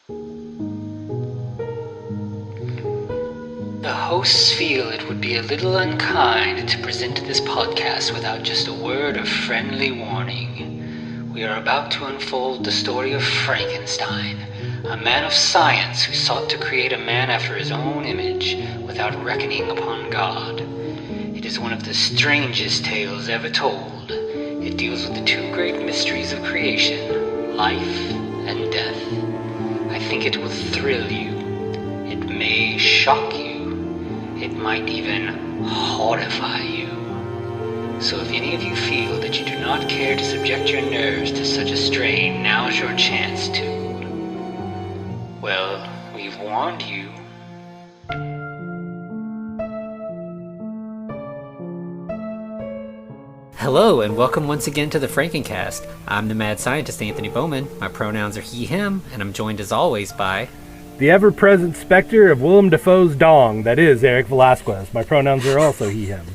The hosts feel it would be a little unkind to present this podcast without just a word of friendly warning. We are about to unfold the story of Frankenstein, a man of science who sought to create a man after his own image without reckoning upon God. It is one of the strangest tales ever told. It deals with the two great mysteries of creation, life and death. I think it will thrill you. It may shock you. It might even horrify you. So if any of you feel that you do not care to subject your nerves to such a strain, now's your chance to. Well, we've warned you. Hello, and welcome once again to the Frankencast. I'm the mad scientist Anthony Bowman. My pronouns are he, him, and I'm joined as always by... the ever-present specter of Willem Dafoe's dong, that is Eric Velasquez. My pronouns are also he, him.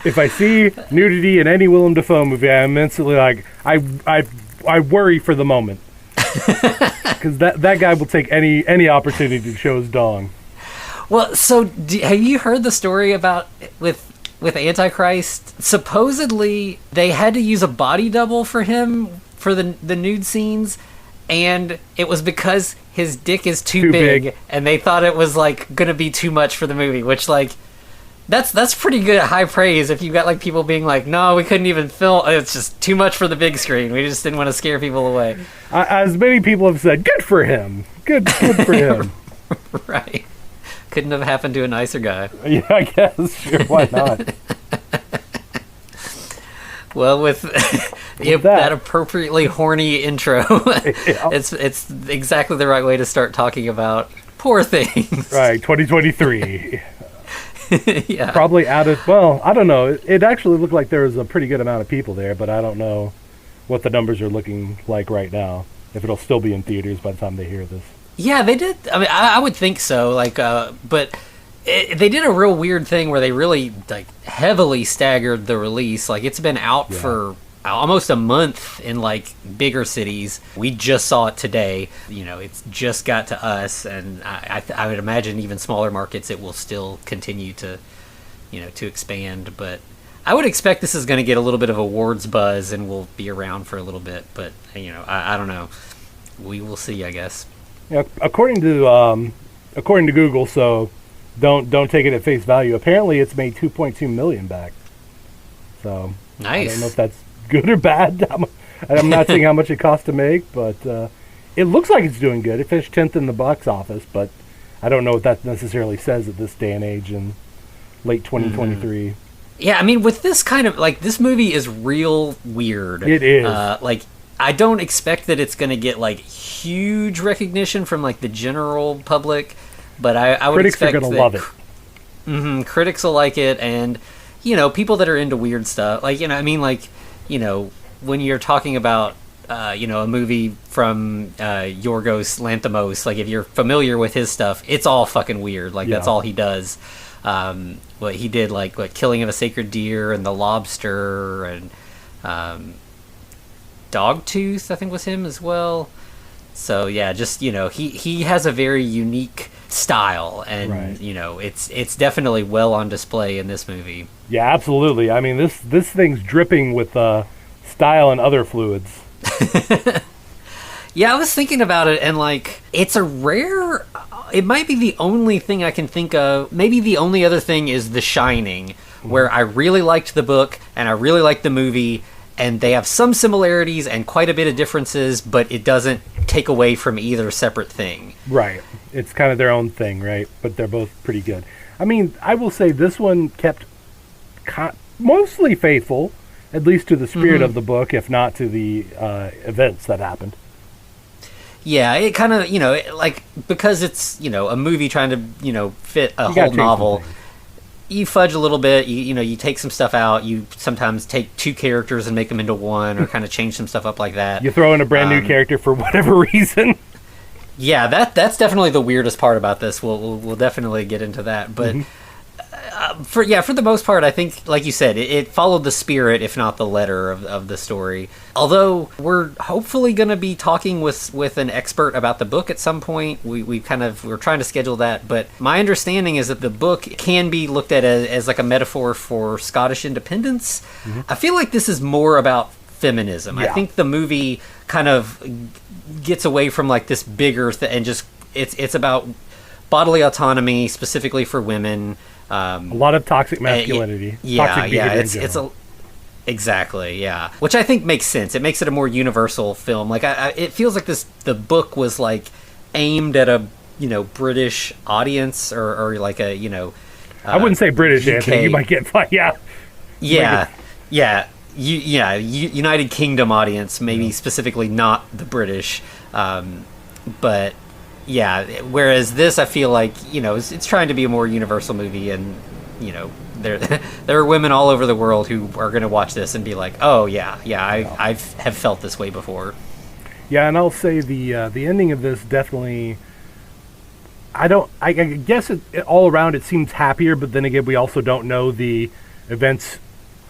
If I see nudity in any Willem Dafoe movie, I'm instantly like, I worry for the moment. Because that guy will take any opportunity to show his dong. Well, so have you heard the story about with Antichrist? Supposedly, they had to use a body double for him for the nude scenes. And it was because his dick is too big, and they thought it was like gonna be too much for the movie. Which, like, that's pretty good high praise. If you got like people being like, "No, we couldn't even film. It's just too much for the big screen. We just didn't want to scare people away." As many people have said, good for him. Good for him. Right. Couldn't have happened to a nicer guy. Yeah, I guess. Sure, why not? Well, with that appropriately horny intro, Yeah. it's exactly the right way to start talking about poor things. Right, 2023. Yeah. Probably well, I don't know. It actually looked like there was a pretty good amount of people there, but I don't know what the numbers are looking like right now, if it'll still be in theaters by the time they hear this. Yeah, they did. I mean, I would think so. Like, but they did a real weird thing where they really like heavily staggered the release. Like, it's been out for almost a month in like bigger cities. We just saw it today. You know, it's just got to us, and I would imagine even smaller markets it will still continue to, to expand. But I would expect this is going to get a little bit of awards buzz and will be around for a little bit. But I don't know. We will see, I guess. Yeah, according to Google, so don't take it at face value. Apparently, it's made $2.2 million back. So nice. I don't know if that's good or bad. I'm not saying how much it cost to make, but it looks like it's doing good. It finished 10th in the box office, but I don't know what that necessarily says at this day and age in late 2023. Yeah, I mean, with this kind of like this movie is real weird. It is I don't expect that it's going to get like huge recognition from like the general public, but I would critics expect are going to love it. Critics will like it, and people that are into weird stuff, like when you're talking about a movie from Yorgos Lanthimos, like if you're familiar with his stuff, it's all fucking weird. Like that's all he does. What he did, like Killing of a Sacred Deer and The Lobster and Dogtooth, I think was him as well. So yeah, just he has a very unique style, and right. It's definitely well on display in this movie. Yeah, absolutely. I mean, this thing's dripping with style and other fluids. Yeah, I was thinking about it, and like it's a rare. It might be the only thing I can think of. Maybe the only other thing is The Shining, where I really liked the book and I really liked the movie. And they have some similarities and quite a bit of differences, but it doesn't take away from either separate thing. Right. It's kind of their own thing, right? But they're both pretty good. I mean, I will say this one kept mostly faithful, at least to the spirit of the book, if not to the events that happened. Yeah, it kind of, because it's, a movie trying to, fit a whole novel. You fudge a little bit, you take some stuff out, you sometimes take two characters and make them into one, or kind of change some stuff up like that. You throw in a brand new character for whatever reason. Yeah, that's definitely the weirdest part about this. We'll definitely get into that. But For the most part, I think, like you said, it followed the spirit, if not the letter of the story. Although we're hopefully going to be talking with an expert about the book at some point. We're trying to schedule that, but my understanding is that the book can be looked at as like a metaphor for Scottish independence. Mm-hmm. I feel like this is more about feminism. Yeah. I think the movie kind of gets away from like this bigger and just it's about bodily autonomy specifically for women. A lot of toxic masculinity. Exactly, yeah. Which I think makes sense. It makes it a more universal film. Like it feels like the book was like aimed at a British audience or like a I wouldn't say British, UK. Anthony. You might get United Kingdom audience, maybe specifically not the British, but. Yeah, whereas this, I feel like, it's trying to be a more universal movie, and, there are women all over the world who are going to watch this and be like, oh, I have felt this way before. Yeah, and I'll say the ending of this definitely, I guess all around it seems happier, but then again, we also don't know the events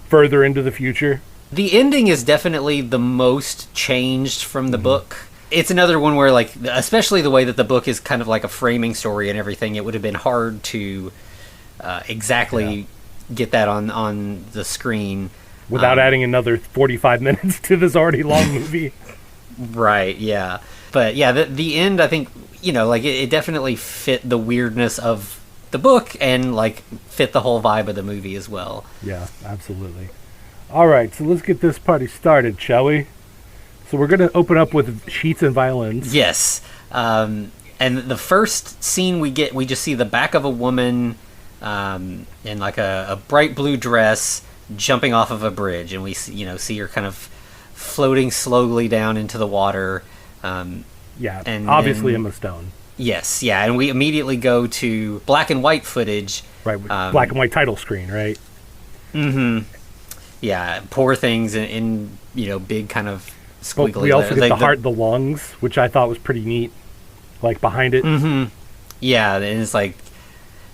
further into the future. The ending is definitely the most changed from the book. It's another one where, like, especially the way that the book is kind of like a framing story and everything, it would have been hard to exactly get that on the screen. Without adding another 45 minutes to this already long movie. Right, yeah. But, yeah, the end, I think, it definitely fit the weirdness of the book and, like, fit the whole vibe of the movie as well. Yeah, absolutely. All right, so let's get this party started, shall we? So we're going to open up with sheets and violins. Yes. And the first scene we just see the back of a woman in like a bright blue dress jumping off of a bridge. And we see her kind of floating slowly down into the water. And obviously Emma Stone. Yes, yeah. And we immediately go to black and white footage. Right, black and white title screen, right? Mm-hmm. Yeah, poor things in big kind of... But we also get the heart, the lungs, which I thought was pretty neat, like behind it. Mm-hmm. Yeah, and it's like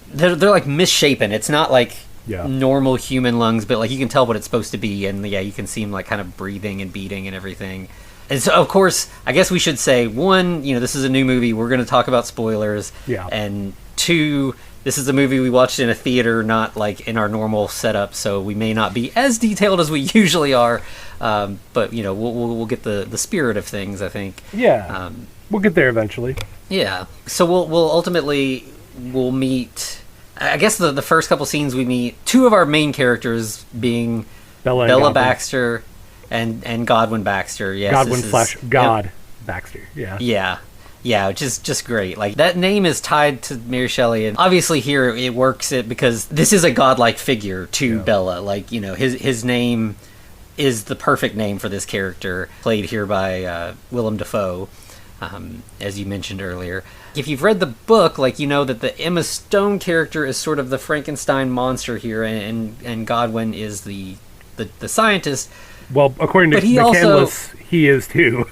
they're like misshapen. It's not like normal human lungs, but like you can tell what it's supposed to be, and you can see them like kind of breathing and beating and everything. And so, of course, I guess we should say one, this is a new movie. We're going to talk about spoilers. Yeah. And two, this is a movie we watched in a theater, not like in our normal setup, so we may not be as detailed as we usually are. But we'll get the spirit of things, I think. Yeah, we'll get there eventually. Yeah. So we'll ultimately meet. I guess the first couple scenes we meet two of our main characters being Bella Baxter and Godwin Baxter. Yes, Godwin/God Baxter. Yeah. Yeah. Yeah, which is just great. Like, that name is tied to Mary Shelley, and obviously here it works because this is a godlike figure to Bella. Like, his name is the perfect name for this character, played here by Willem Dafoe, as you mentioned earlier. If you've read the book, like, that the Emma Stone character is sort of the Frankenstein monster here, and Godwin is the scientist. Well, according to McCandless, he is too.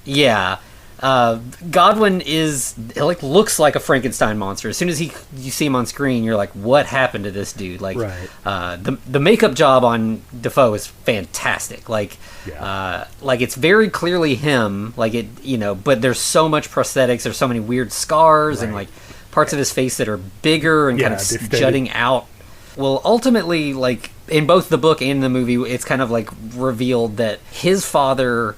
Yeah. Godwin looks like a Frankenstein monster. As soon as you see him on screen, you're like, what happened to this dude? Like, the makeup job on Defoe is fantastic. Like, it's very clearly him. Like but there's so much prosthetics. There's so many weird scars and like parts of his face that are bigger and kind of jutting out. Well, ultimately, like in both the book and the movie, it's kind of like revealed that his father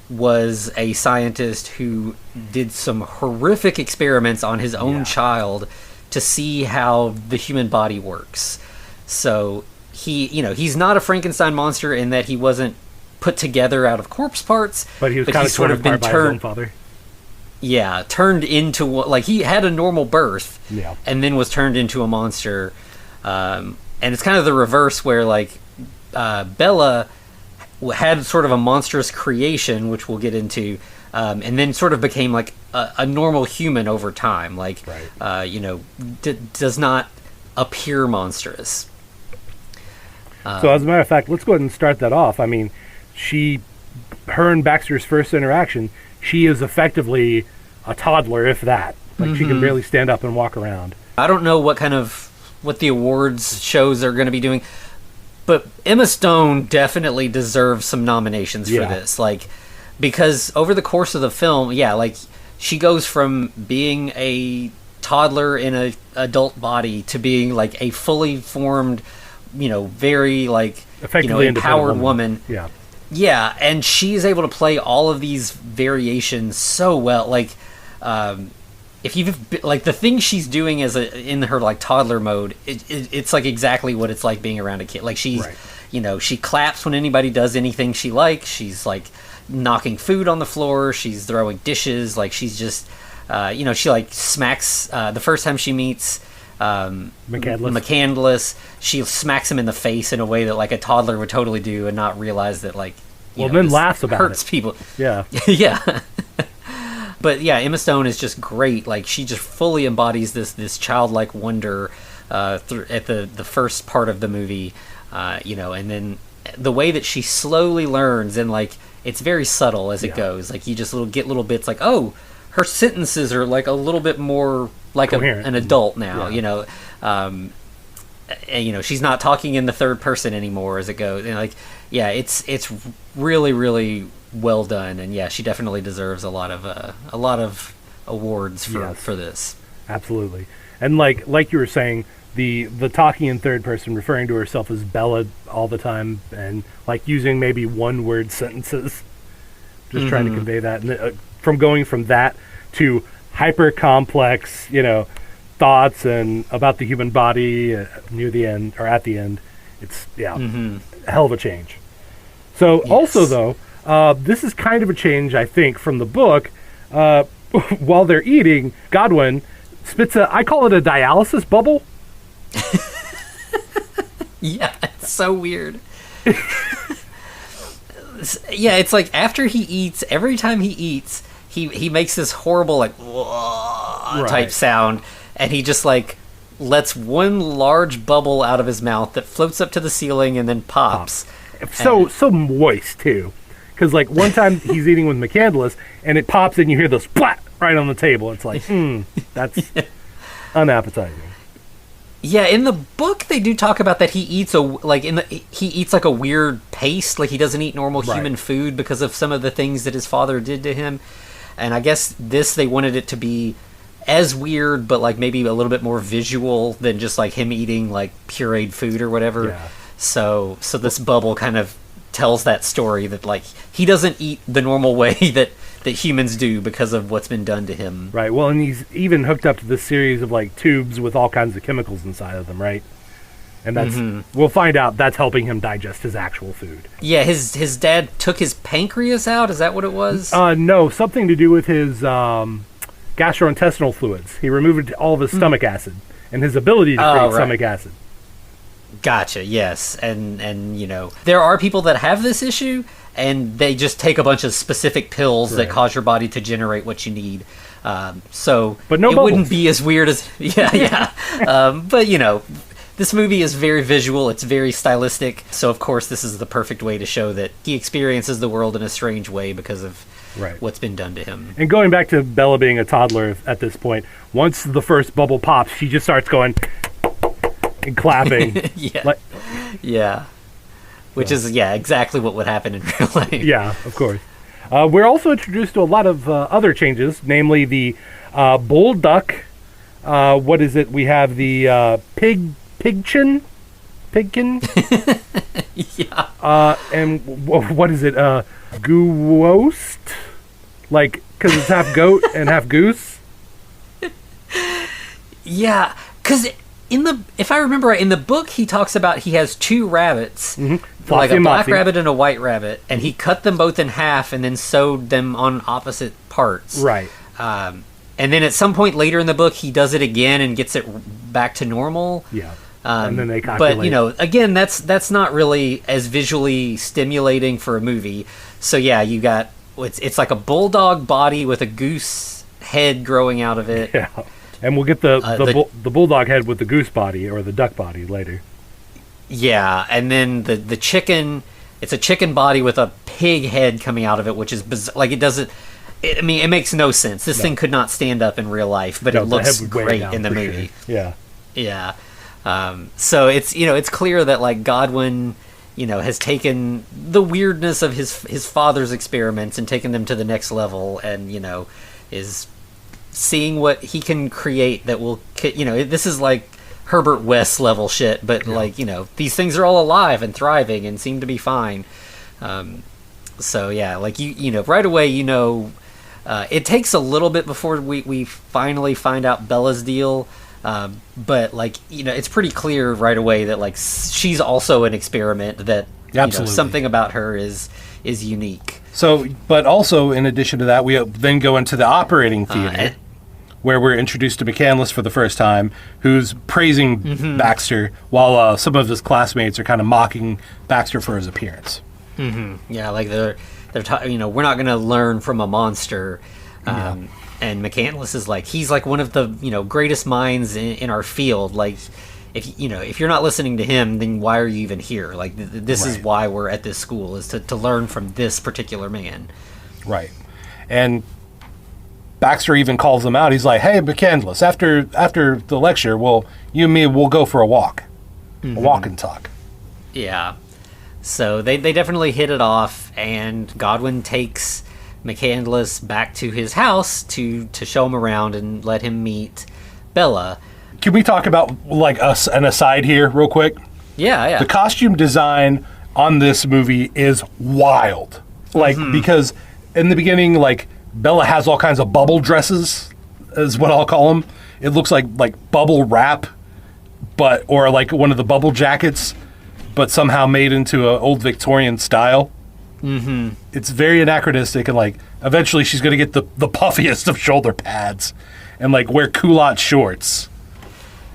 was a scientist who did some horrific experiments on his own child to see how the human body works. So he's not a Frankenstein monster in that he wasn't put together out of corpse parts, but he was kind of sort of been turned by his own father. Yeah, turned into like he had a normal birth, and then was turned into a monster. And it's kind of the reverse where like Bella had sort of a monstrous creation, which we'll get into, and then sort of became like a normal human over time. Like, does not appear monstrous. So as a matter of fact, let's go ahead and start that off. I mean, her and Baxter's first interaction, she is effectively a toddler, if that. Like, she can barely stand up and walk around. I don't know what kind of what the awards shows are going to be doing. But Emma Stone definitely deserves some nominations for this, like, because over the course of the film, like, she goes from being a toddler in a adult body to being like a fully formed, very like, effectively empowered woman. Yeah, and she's able to play all of these variations so well. Like, if you've like the thing she's doing in her like toddler mode, it's like exactly what it's like being around a kid. Like she's, she claps when anybody does anything she likes. She's like knocking food on the floor. She's throwing dishes. Like she's just, she like smacks the first time she meets McCandless. She smacks him in the face in a way that like a toddler would totally do and not realize that like. Then laughs about hurts it. People. Yeah. Yeah. But yeah, Emma Stone is just great. Like she just fully embodies this childlike wonder at the first part of the movie, and then the way that she slowly learns, and like it's very subtle as it goes. Like you just get little bits like, oh, her sentences are like a little bit more like an adult now. And, she's not talking in the third person anymore as it goes. And like, it's really, really well done, and she definitely deserves a lot of awards for this. Absolutely. And like you were saying, the talking in third person, referring to herself as Bella all the time, and like using maybe one word sentences, just trying to convey that, and from going from that to hyper complex, thoughts and about the human body near the end or at the end. It's a hell of a change. So also though, this is kind of a change, I think, from the book. While they're eating, Godwin spits I call it a dialysis bubble. Yeah, it's so weird. It's like after he eats, every time he eats, he makes this horrible like type sound, and he just like lets one large bubble out of his mouth that floats up to the ceiling and then pops. So moist too. Because, like, one time he's eating with McCandless, and it pops, and you hear the splat right on the table. It's like, that's unappetizing. Yeah, in the book, they do talk about that he eats he eats like a weird paste. Like, he doesn't eat normal human food because of some of the things that his father did to him. And I guess they wanted it to be as weird, but, like, maybe a little bit more visual than just, like, him eating, like, pureed food or whatever. Yeah. So this bubble kind of tells that story that like he doesn't eat the normal way that humans do because of what's been done to him. Right. Well, and he's even hooked up to this series of like tubes with all kinds of chemicals inside of them, right? And that's we'll find out that's helping him digest his actual food. Yeah, his dad took his pancreas out. Is that what it was? No, something to do with his gastrointestinal fluids. He removed all of his stomach acid and his ability to create stomach acid. Gotcha. Yes, and there are people that have this issue, and they just take a bunch of specific pills that cause your body to generate what you need. But no bubbles. Wouldn't be as weird as but this movie is very visual. It's very stylistic. So of course, this is the perfect way to show that he experiences the world in a strange way because of what's been done to him. And going back to Bella being a toddler at this point, once the first bubble pops, she just starts going and clapping. Which is exactly what would happen in real life. Yeah, of course. We're also introduced to a lot of other changes, namely the bull duck. What is it? We have the pigkin. And what is it? Goost? Like, because it's half goat and half goose. Yeah, because if I remember right, in the book, he talks about he has two rabbits, like a black rabbit and a white rabbit, and he cut them both in half and then sewed them on opposite parts. Right. And then at some point later in the book, he does it again and gets it back to normal. Yeah. And then they calculate. But, again, that's not really as visually stimulating for a movie. So, yeah, you got, it's like a bulldog body with a goose head growing out of it. Yeah. And we'll get the bulldog head with the goose body or the duck body later. Yeah, and then the chicken, it's a chicken body with a pig head coming out of it, which is bizarre. Like, it makes no sense. This thing could not stand up in real life, but it looks great in the movie. Sure. Yeah. Yeah. So it's clear that like Godwin, has taken the weirdness of his father's experiments and taken them to the next level, and is seeing what he can create that will, this is like Herbert West level shit, but like these things are all alive and thriving and seem to be fine. So yeah, like right away it takes a little bit before we finally find out Bella's deal. But like it's pretty clear right away that like she's also an experiment, that something about her is unique. So, but also in addition to that, we then go into the operating theater where we're introduced to McCandless for the first time, who's praising Baxter while some of his classmates are kind of mocking Baxter for his appearance. Yeah, like they're we're not going to learn from a monster. And McCandless is like, he's like one of the greatest minds in our field. Like, if you're not listening to him, then why are you even here? Like, this is why we're at this school, is to learn from this particular man. Right. And Baxter even calls him out. He's like, "Hey, McCandless, after the lecture, well, you and me, we'll go for a walk, a walk and talk." Yeah. So they definitely hit it off, and Godwin takes McCandless back to his house to show him around and let him meet Bella. Can we talk about like an aside here real quick? Yeah. The costume design on this movie is wild. Like, because in the beginning, like, Bella has all kinds of bubble dresses, is what I'll call them. It looks like bubble wrap, or like one of the bubble jackets, but somehow made into an old Victorian style. It's very anachronistic, and like eventually she's going to get the puffiest of shoulder pads and like wear culotte shorts.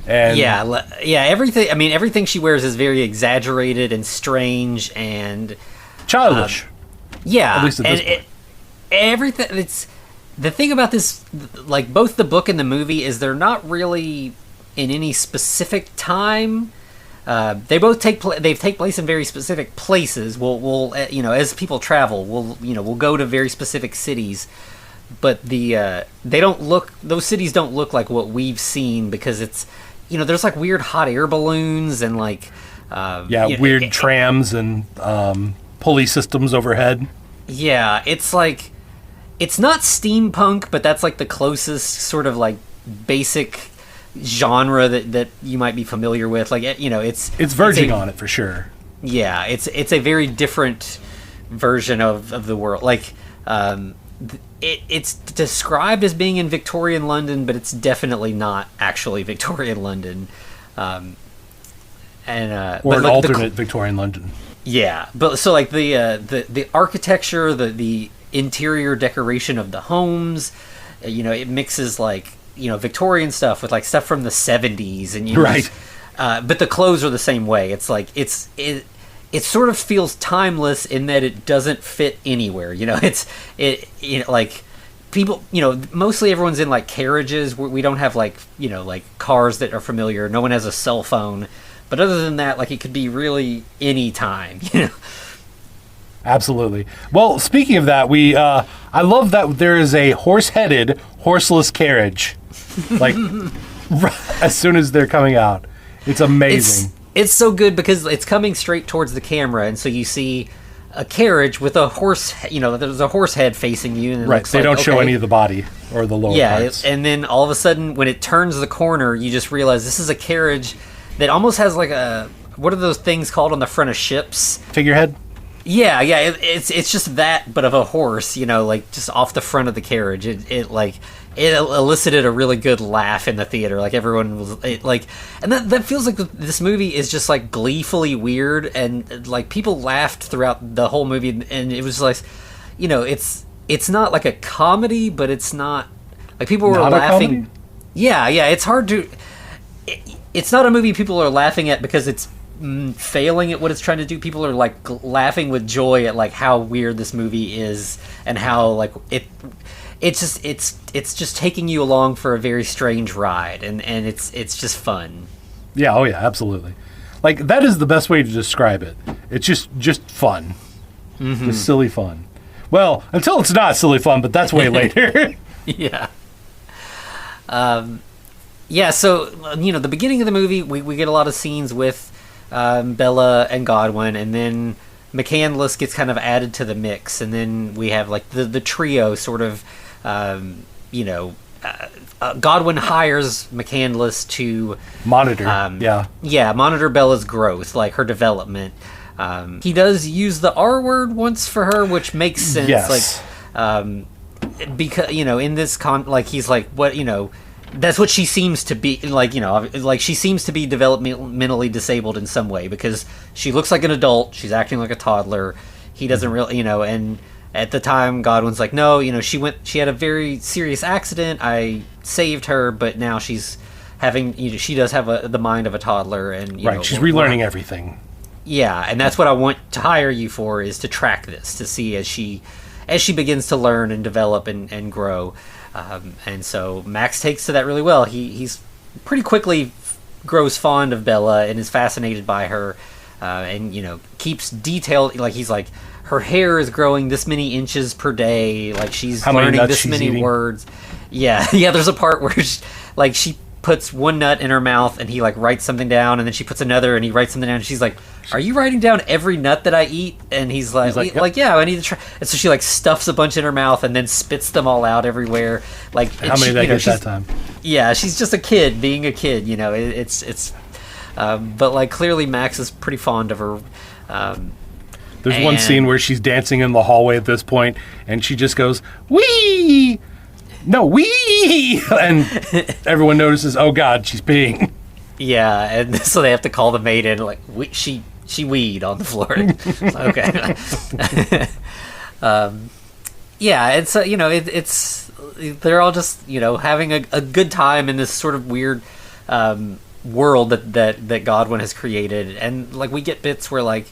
And everything. I mean, everything she wears is very exaggerated and strange and childish. At least at this point. Everything. It's the thing about this, like both the book and the movie, is they're not really in any specific time. They both take place in very specific places. We'll as people travel, we'll go to very specific cities, but those cities don't look like what we've seen, because it's there's like weird hot air balloons and like weird trams and pulley systems overhead. Yeah, it's like, it's not steampunk, but that's like the closest sort of like basic genre that you might be familiar with. Like, it's verging on it for sure. Yeah, it's a very different version of the world. Like, it's described as being in Victorian London, but it's definitely not actually Victorian London. Or an alternate Victorian London. Yeah, but so like the architecture, the interior decoration of the homes, it mixes like Victorian stuff with like stuff from the 70s, and right. But the clothes are the same way. It's like it sort of feels timeless in that it doesn't fit anywhere. Like people, mostly everyone's in like carriages. We don't have like cars that are familiar. No one has a cell phone. But other than that, like, it could be really any time, Absolutely. Well, speaking of that, I love that there is a horse-headed, horseless carriage, like, as soon as they're coming out. It's amazing. It's so good because it's coming straight towards the camera, and so you see a carriage with a horse, there's a horse head facing you. And they don't show any of the body or the lower parts. And then all of a sudden, when it turns the corner, you just realize this is a carriage that almost has like what are those things called on the front of ships? Figurehead? Yeah, it's just that, but of a horse, like just off the front of the carriage. It elicited a really good laugh in the theater. Like everyone was and that feels like this movie is just like gleefully weird, and like people laughed throughout the whole movie, and it was like, it's not like a comedy, but it's not like people were laughing. Yeah, it's hard to. It's not a movie people are laughing at because it's failing at what it's trying to do. People are like laughing with joy at like how weird this movie is, and how like it's just taking you along for a very strange ride, and it's just fun. Yeah, oh yeah, absolutely. Like, that is the best way to describe it. It's just fun. Just silly fun. Well, until it's not silly fun, but that's way later. Yeah. Yeah, so, the beginning of the movie, we get a lot of scenes with Bella and Godwin, and then McCandless gets kind of added to the mix, and then we have, like, the trio sort of, Godwin hires McCandless to... Monitor, Yeah, monitor Bella's growth, like, her development. He does use the R word once for her, which makes sense. Yes. Like, because, in this he's like, what, that's what she seems to be, like she seems to be developmentally disabled in some way, because she looks like an adult, she's acting like a toddler. He doesn't really, and at the time Godwin's like, no, she had a very serious accident, I saved her, but now she's having, she does have the mind of a toddler, and she's relearning everything. Yeah, and that's what I want to hire you for, is to track this, to see as she begins to learn and develop and grow. And so Max takes to that really well. He's pretty quickly grows fond of Bella and is fascinated by her, and keeps detailed. Like, he's like, her hair is growing this many inches per day. Like, she's learning this many words. Yeah. There's a part where she puts one nut in her mouth, and he like writes something down, and then she puts another, and he writes something down, and she's like, are you writing down every nut that I eat? And he's like, yep. Yeah, I need to try. And so she like stuffs a bunch in her mouth and then spits them all out everywhere. Like, how many did I get that time? Yeah, she's just a kid being a kid. It's but like, clearly Max is pretty fond of her. There's one scene where she's dancing in the hallway at this point, and she just goes, wee! No, wee! And everyone notices, oh God, she's peeing. Yeah, and so they have to call the maid in, like, she weed on the floor. Okay. Yeah, it's it's they're all just having a good time in this sort of weird world that Godwin has created, and like, we get bits where like,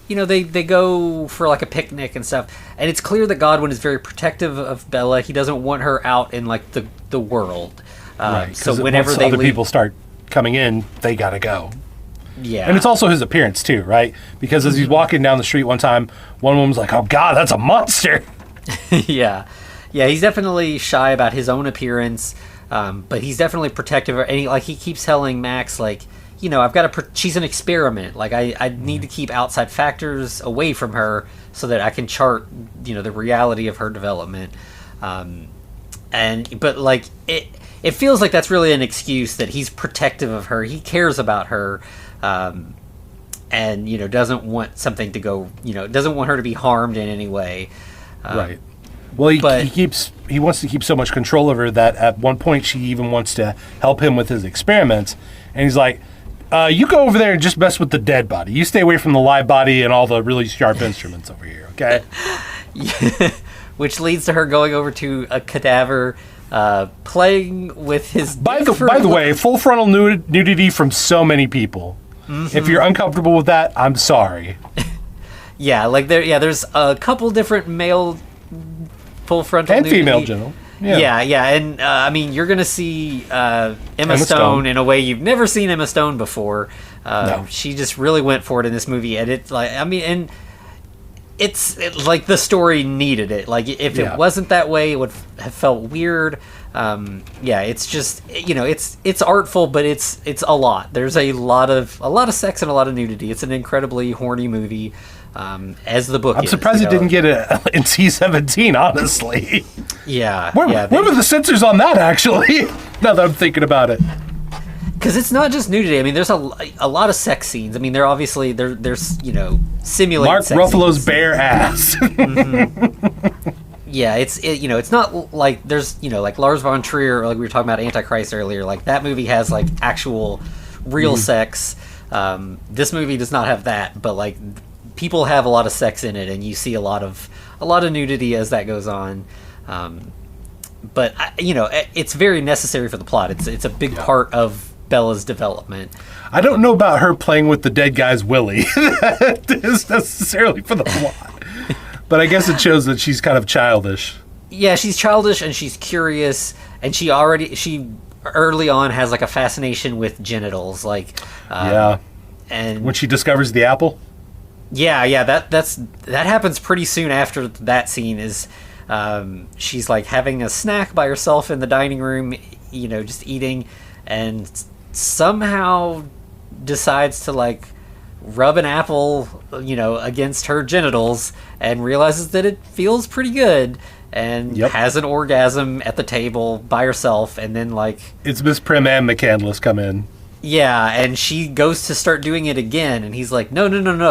they go for like a picnic and stuff, and it's clear that Godwin is very protective of Bella. He doesn't want her out in like the world. Right. So whenever other people start coming in, they gotta go. Yeah. And it's also his appearance too, right? Because as he's walking down the street one time, one woman's like, oh God, that's a monster. Yeah, he's definitely shy about his own appearance, but he's definitely protective. And he keeps telling Max, like, I've got to. She's an experiment. Like, I need to keep outside factors away from her so that I can chart, the reality of her development. But like, it feels like that's really an excuse, that he's protective of her. He cares about her, and doesn't want something to go. Doesn't want her to be harmed in any way. Right. Well, he wants to keep so much control of her that at one point she even wants to help him with his experiments, and he's like, you go over there and just mess with the dead body. You stay away from the live body and all the really sharp instruments over here, okay? Yeah. Which leads to her going over to a cadaver, playing with his... By the way, full frontal nudity from so many people. Mm-hmm. If you're uncomfortable with that, I'm sorry. Yeah, like there's a couple different male full frontal and nudity. Female genital. Yeah, and I mean, you're gonna see Emma Stone in a way you've never seen Emma Stone before. No. She just really went for it in this movie, and it's like, I mean, and it's like the story needed it. Like, if it wasn't that way, it would have felt weird. It's just, it's artful, but it's a lot. There's a lot of sex and a lot of nudity. It's an incredibly horny movie. As the book I'm surprised it didn't get an NC-17, honestly. Yeah. Where were the censors on that, actually? Now that I'm thinking about it. Because it's not just nudity. I mean, there's a lot of sex scenes. I mean, there's simulated Mark sex Ruffalo's scenes. bare ass. Mm-hmm. Yeah, it's not like there's, like Lars von Trier, like we were talking about Antichrist earlier, like that movie has like actual real sex. This movie does not have that, but like people have a lot of sex in it, and you see a lot of nudity as that goes on. But it's very necessary for the plot. It's a big part of Bella's development. I don't know about her playing with the dead guy's willy. That is necessarily for the plot. But I guess it shows that she's kind of childish. Yeah, she's childish and she's curious, and she early on has like a fascination with genitals, like and when she discovers the apple. Yeah, that happens pretty soon after that scene. Is she's like having a snack by herself in the dining room, just eating, and somehow decides to like rub an apple, against her genitals, and realizes that it feels pretty good, and has an orgasm at the table by herself, and then like it's Miss Prim and McCandless come in. Yeah, and she goes to start doing it again, and he's like, no,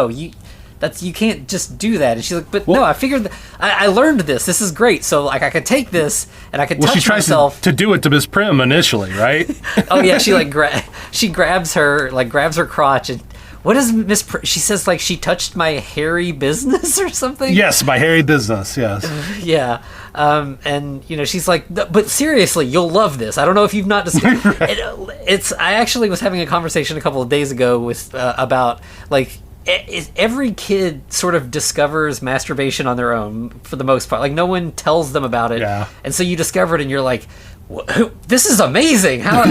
you can't just do that. And she's like, but no, I figured I learned this. This is great. So like I could take this and I could touch myself. She tries to do it to Miss Prim initially, right? Oh yeah, she like grabs her crotch, and what is Miss Prim? She says like she touched my hairy business or something. Yes, my hairy business. Yes. Yeah. And she's like, but seriously, you'll love this. I don't know if you've not discovered it's. I actually was having a conversation a couple of days ago with about like. Every kid sort of discovers masturbation on their own for the most part. Like no one tells them about it, and so you discover it, and you're like, "This is amazing! How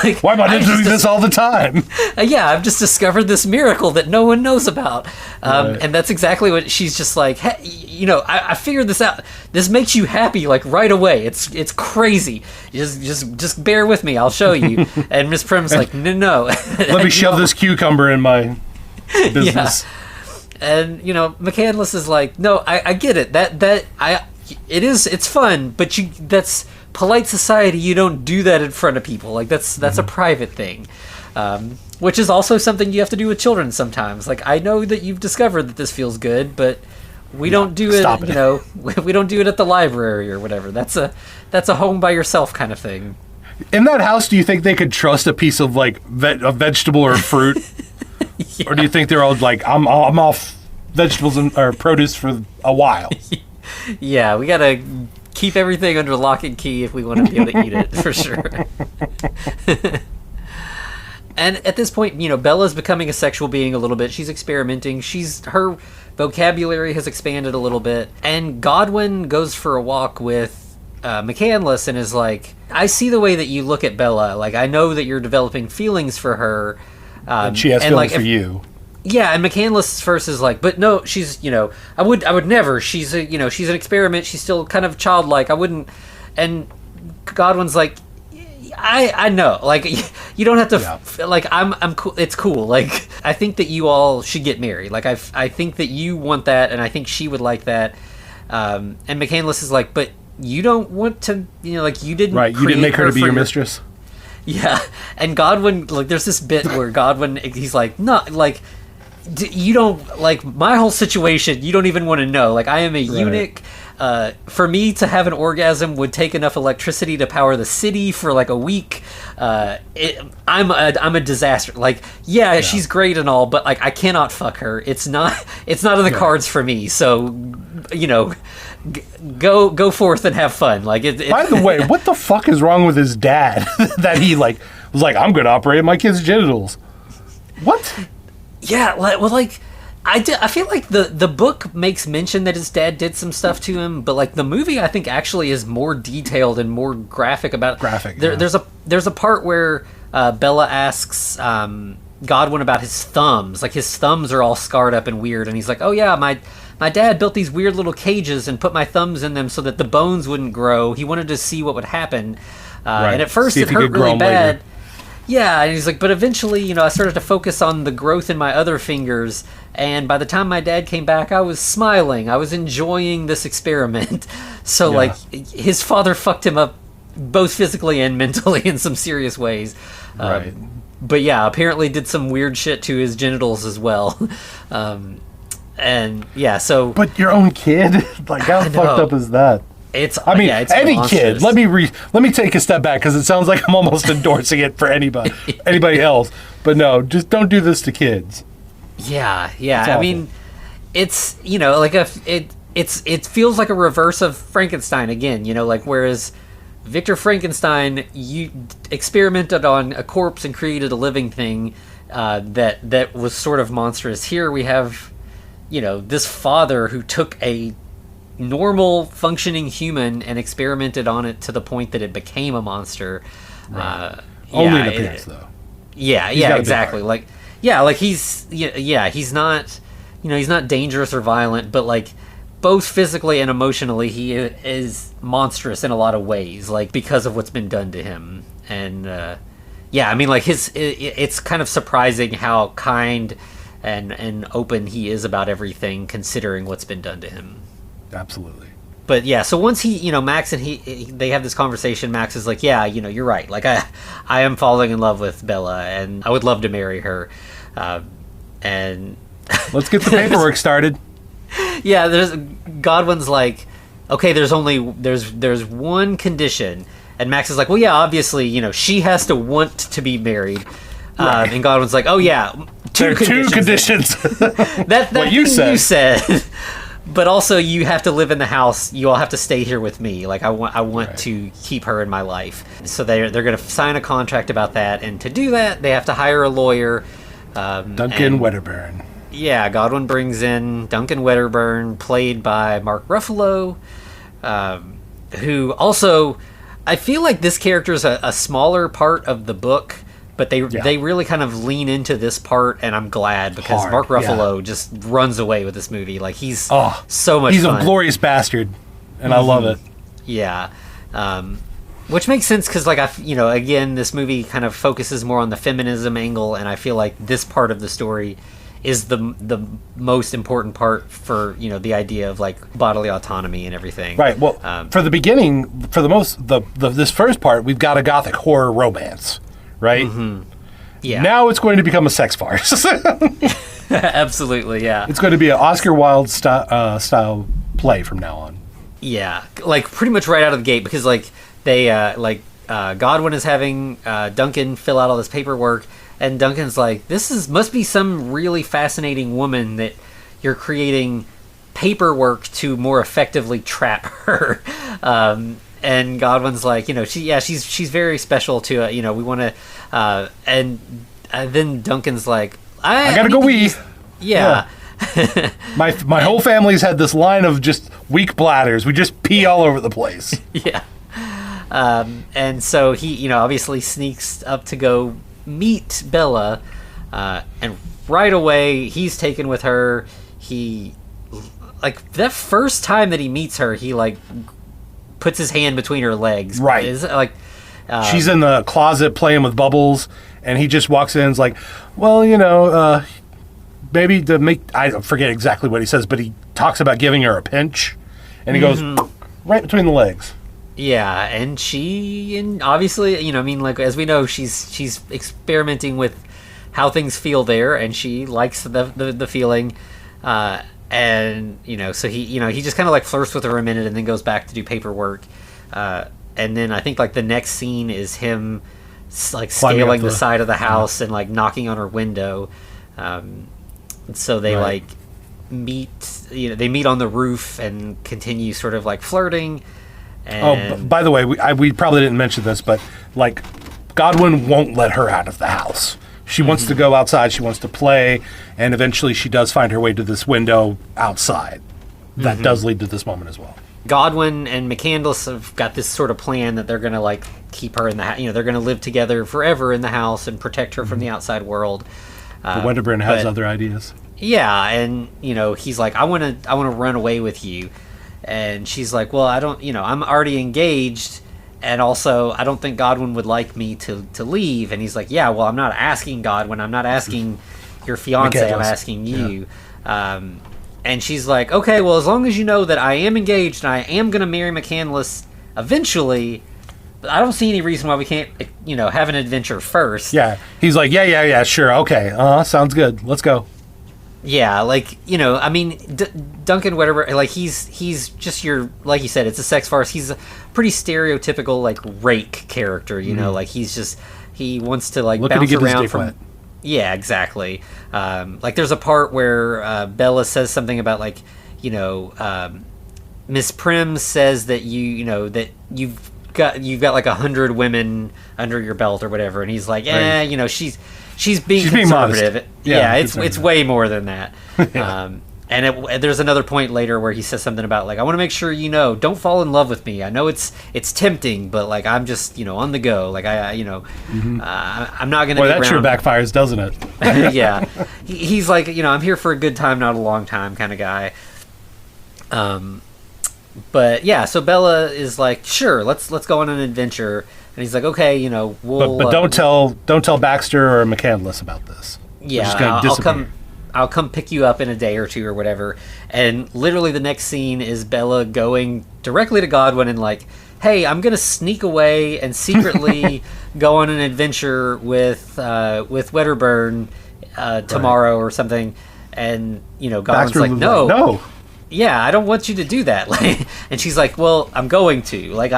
like why am I doing this all the time?" Yeah, I've just discovered this miracle that no one knows about, and that's exactly what she's just like. Hey, I figured this out. This makes you happy like right away. It's crazy. Just bear with me. I'll show you. And Miss Prim's like, no. Let me shove this cucumber in my business. Yeah. And McCandless is like, no, I get it. It's fun, but that's polite society. You don't do that in front of people. Like that's a private thing, which is also something you have to do with children sometimes. Like I know that you've discovered that this feels good, but we don't do it. We don't do it at the library or whatever. That's a home by yourself kind of thing. In that house, do you think they could trust a piece of like a vegetable or fruit? Yeah. Or do you think they're all like, I'm off vegetables or produce for a while? Yeah, we gotta keep everything under lock and key if we want to be able to eat it, for sure. And at this point, Bella's becoming a sexual being a little bit. She's experimenting. Her vocabulary has expanded a little bit. And Godwin goes for a walk with McCandless and is like, I see the way that you look at Bella. Like, I know that you're developing feelings for her. And she has feelings for you. Yeah, and McCandless first is like, but no, she's, I would never. She's she's an experiment. She's still kind of childlike. I wouldn't. And Godwin's like, I know. Like, you don't have to. Like, I'm cool. It's cool. Like, I think that you all should get married. Like, I think that you want that, and I think she would like that. And McCandless is like, but you don't want to. Like you didn't. Right. You didn't make her to be your mistress. Yeah, and Godwin, like, there's this bit where Godwin, he's like, no, like, you don't, like, my whole situation, you don't even want to know. Like, I am a eunuch. For me to have an orgasm would take enough electricity to power the city for, like, a week. I'm a disaster. Like, yeah, she's great and all, but, like, I cannot fuck her. It's not in the cards for me. So, go forth and have fun. Like, by the way, what the fuck is wrong with his dad that he was like, I'm gonna operate my kid's genitals? What? Yeah, well, like I feel like the book makes mention that his dad did some stuff to him, but like the movie I think actually is more detailed and more graphic about it. There's a part where Bella asks Godwin about his thumbs. Like his thumbs are all scarred up and weird, and he's like, oh yeah, my dad built these weird little cages and put my thumbs in them so that the bones wouldn't grow. He wanted to see what would happen. And at first it hurt really bad. Later. Yeah, and he's like, but eventually, I started to focus on the growth in my other fingers, and by the time my dad came back, I was smiling. I was enjoying this experiment. So, like, his father fucked him up both physically and mentally in some serious ways. Right. But yeah, apparently did some weird shit to his genitals as well. And yeah, so... But your own kid? Like, how fucked up is that? It's it's any monstrous. Kid. Let me take a step back because it sounds like I'm almost endorsing it for anybody else. But no, just don't do this to kids. Yeah. I mean, it's like it feels like a reverse of Frankenstein again. Like whereas Victor Frankenstein, you experimented on a corpse and created a living thing that was sort of monstrous. Here we have this father who took a normal functioning human and experimented on it to the point that it became a monster. Right. Only in appearance, though. Yeah, exactly. Like he's not, he's not dangerous or violent, but like both physically and emotionally, he is monstrous in a lot of ways, like because of what's been done to him. And yeah, I mean, like it's kind of surprising how kind and open he is about everything, considering what's been done to him. Absolutely. But yeah, so once Max and they have this conversation, Max is like, yeah, you're right. Like I am falling in love with Bella, and I would love to marry her. And let's get the paperwork started. Yeah, Godwin's like, okay, there's one condition, and Max is like, well, yeah, obviously, she has to want to be married. Right. And Godwin's like, oh yeah, two conditions. that what you said. But also, you have to live in the house. You all have to stay here with me. Like I want to keep her in my life. So they're going to sign a contract about that, and to do that, they have to hire a lawyer. Duncan Wedderburn. Yeah, Godwin brings in Duncan Wedderburn, played by Mark Ruffalo, who also, I feel like this character is a smaller part of the book. But they really kind of lean into this part, and I'm glad because Mark Ruffalo just runs away with this movie. Like he's so much. He's fun. a glorious bastard, and I love it. Yeah, which makes sense because, like, again, this movie kind of focuses more on the feminism angle, and I feel like this part of the story is the most important part for the idea of like bodily autonomy and everything. Right. Well, for the beginning, for this first part, we've got a gothic horror romance. Right? Mm-hmm. Yeah. Now it's going to become a sex farce. Absolutely, yeah. It's going to be an Oscar Wilde style play from now on. Yeah, like pretty much right out of the gate because like they Godwin is having Duncan fill out all this paperwork, and Duncan's like, "This must be some really fascinating woman that you're creating paperwork to more effectively trap her." And Godwin's like, she's very special to, we want to, and then Duncan's like, I gotta go wee. Yeah. my whole family's had this line of just weak bladders. We just pee all over the place. Yeah. And so he, obviously sneaks up to go meet Bella, and right away he's taken with her. He, like, that first time that he meets her, he, like, puts his hand between her legs. Right. Is it like she's in the closet playing with bubbles, and he just walks in and is like, well, maybe to make, I forget exactly what he says, but he talks about giving her a pinch, and he goes right between the legs. Yeah, and obviously, like, as we know, she's experimenting with how things feel there, and she likes the feeling. And so he just kind of like flirts with her a minute and then goes back to do paperwork, and then I think like the next scene is him like scaling the side of the house and like knocking on her window. So they like meet. They meet on the roof and continue sort of like flirting. And by the way, we probably didn't mention this, but like Godwin won't let her out of the house. She wants to go outside. She wants to play, and eventually she does find her way to this window outside. That does lead to this moment as well. Godwin and McCandless have got this sort of plan that they're going to like keep her in the house. They're going to live together forever in the house and protect her from the outside world. But Wedderburn has other ideas. Yeah, and he's like, I want to run away with you, and she's like, well, I don't. I'm already engaged. And also, I don't think Godwin would like me to leave. And he's like, yeah, well, I'm not asking Godwin. I'm not asking your fiance. I'm asking you. Yeah. And she's like, okay, well, as long as you know that I am engaged and I am going to marry McCandless eventually, but I don't see any reason why we can't, have an adventure first. Yeah. He's like, yeah, sure. Okay. Sounds good. Let's go. Yeah, like, I mean, Duncan, whatever, like, he's just like you said, it's a sex farce. He's a pretty stereotypical, like, rake character, like, he wants to, like, bounce around from... Yeah, exactly. Like, there's a part where Bella says something about, like, Miss Prim says that that you've got like 100 women under your belt or whatever, and he's like, she's being conservative. Modest. Yeah, it's way more than that. And there's another point later where he says something about like, I want to make sure don't fall in love with me. I know it's tempting, but like I'm just on the go. Like I'm not gonna. Boy, that sure backfires, doesn't it? Yeah, he's like I'm here for a good time, not a long time kind of guy. But yeah, so Bella is like, sure, let's go on an adventure, and he's like, okay, we'll. But don't tell Baxter or McCandless about this. Yeah, I'll come pick you up in a day or two or whatever. And literally the next scene is Bella going directly to Godwin and like, hey, I'm gonna sneak away and secretly go on an adventure with Wedderburn tomorrow or something. And Godwin's Baxter like, was no. Yeah, I don't want you to do that. Like, and she's like, well, I'm going to. Like,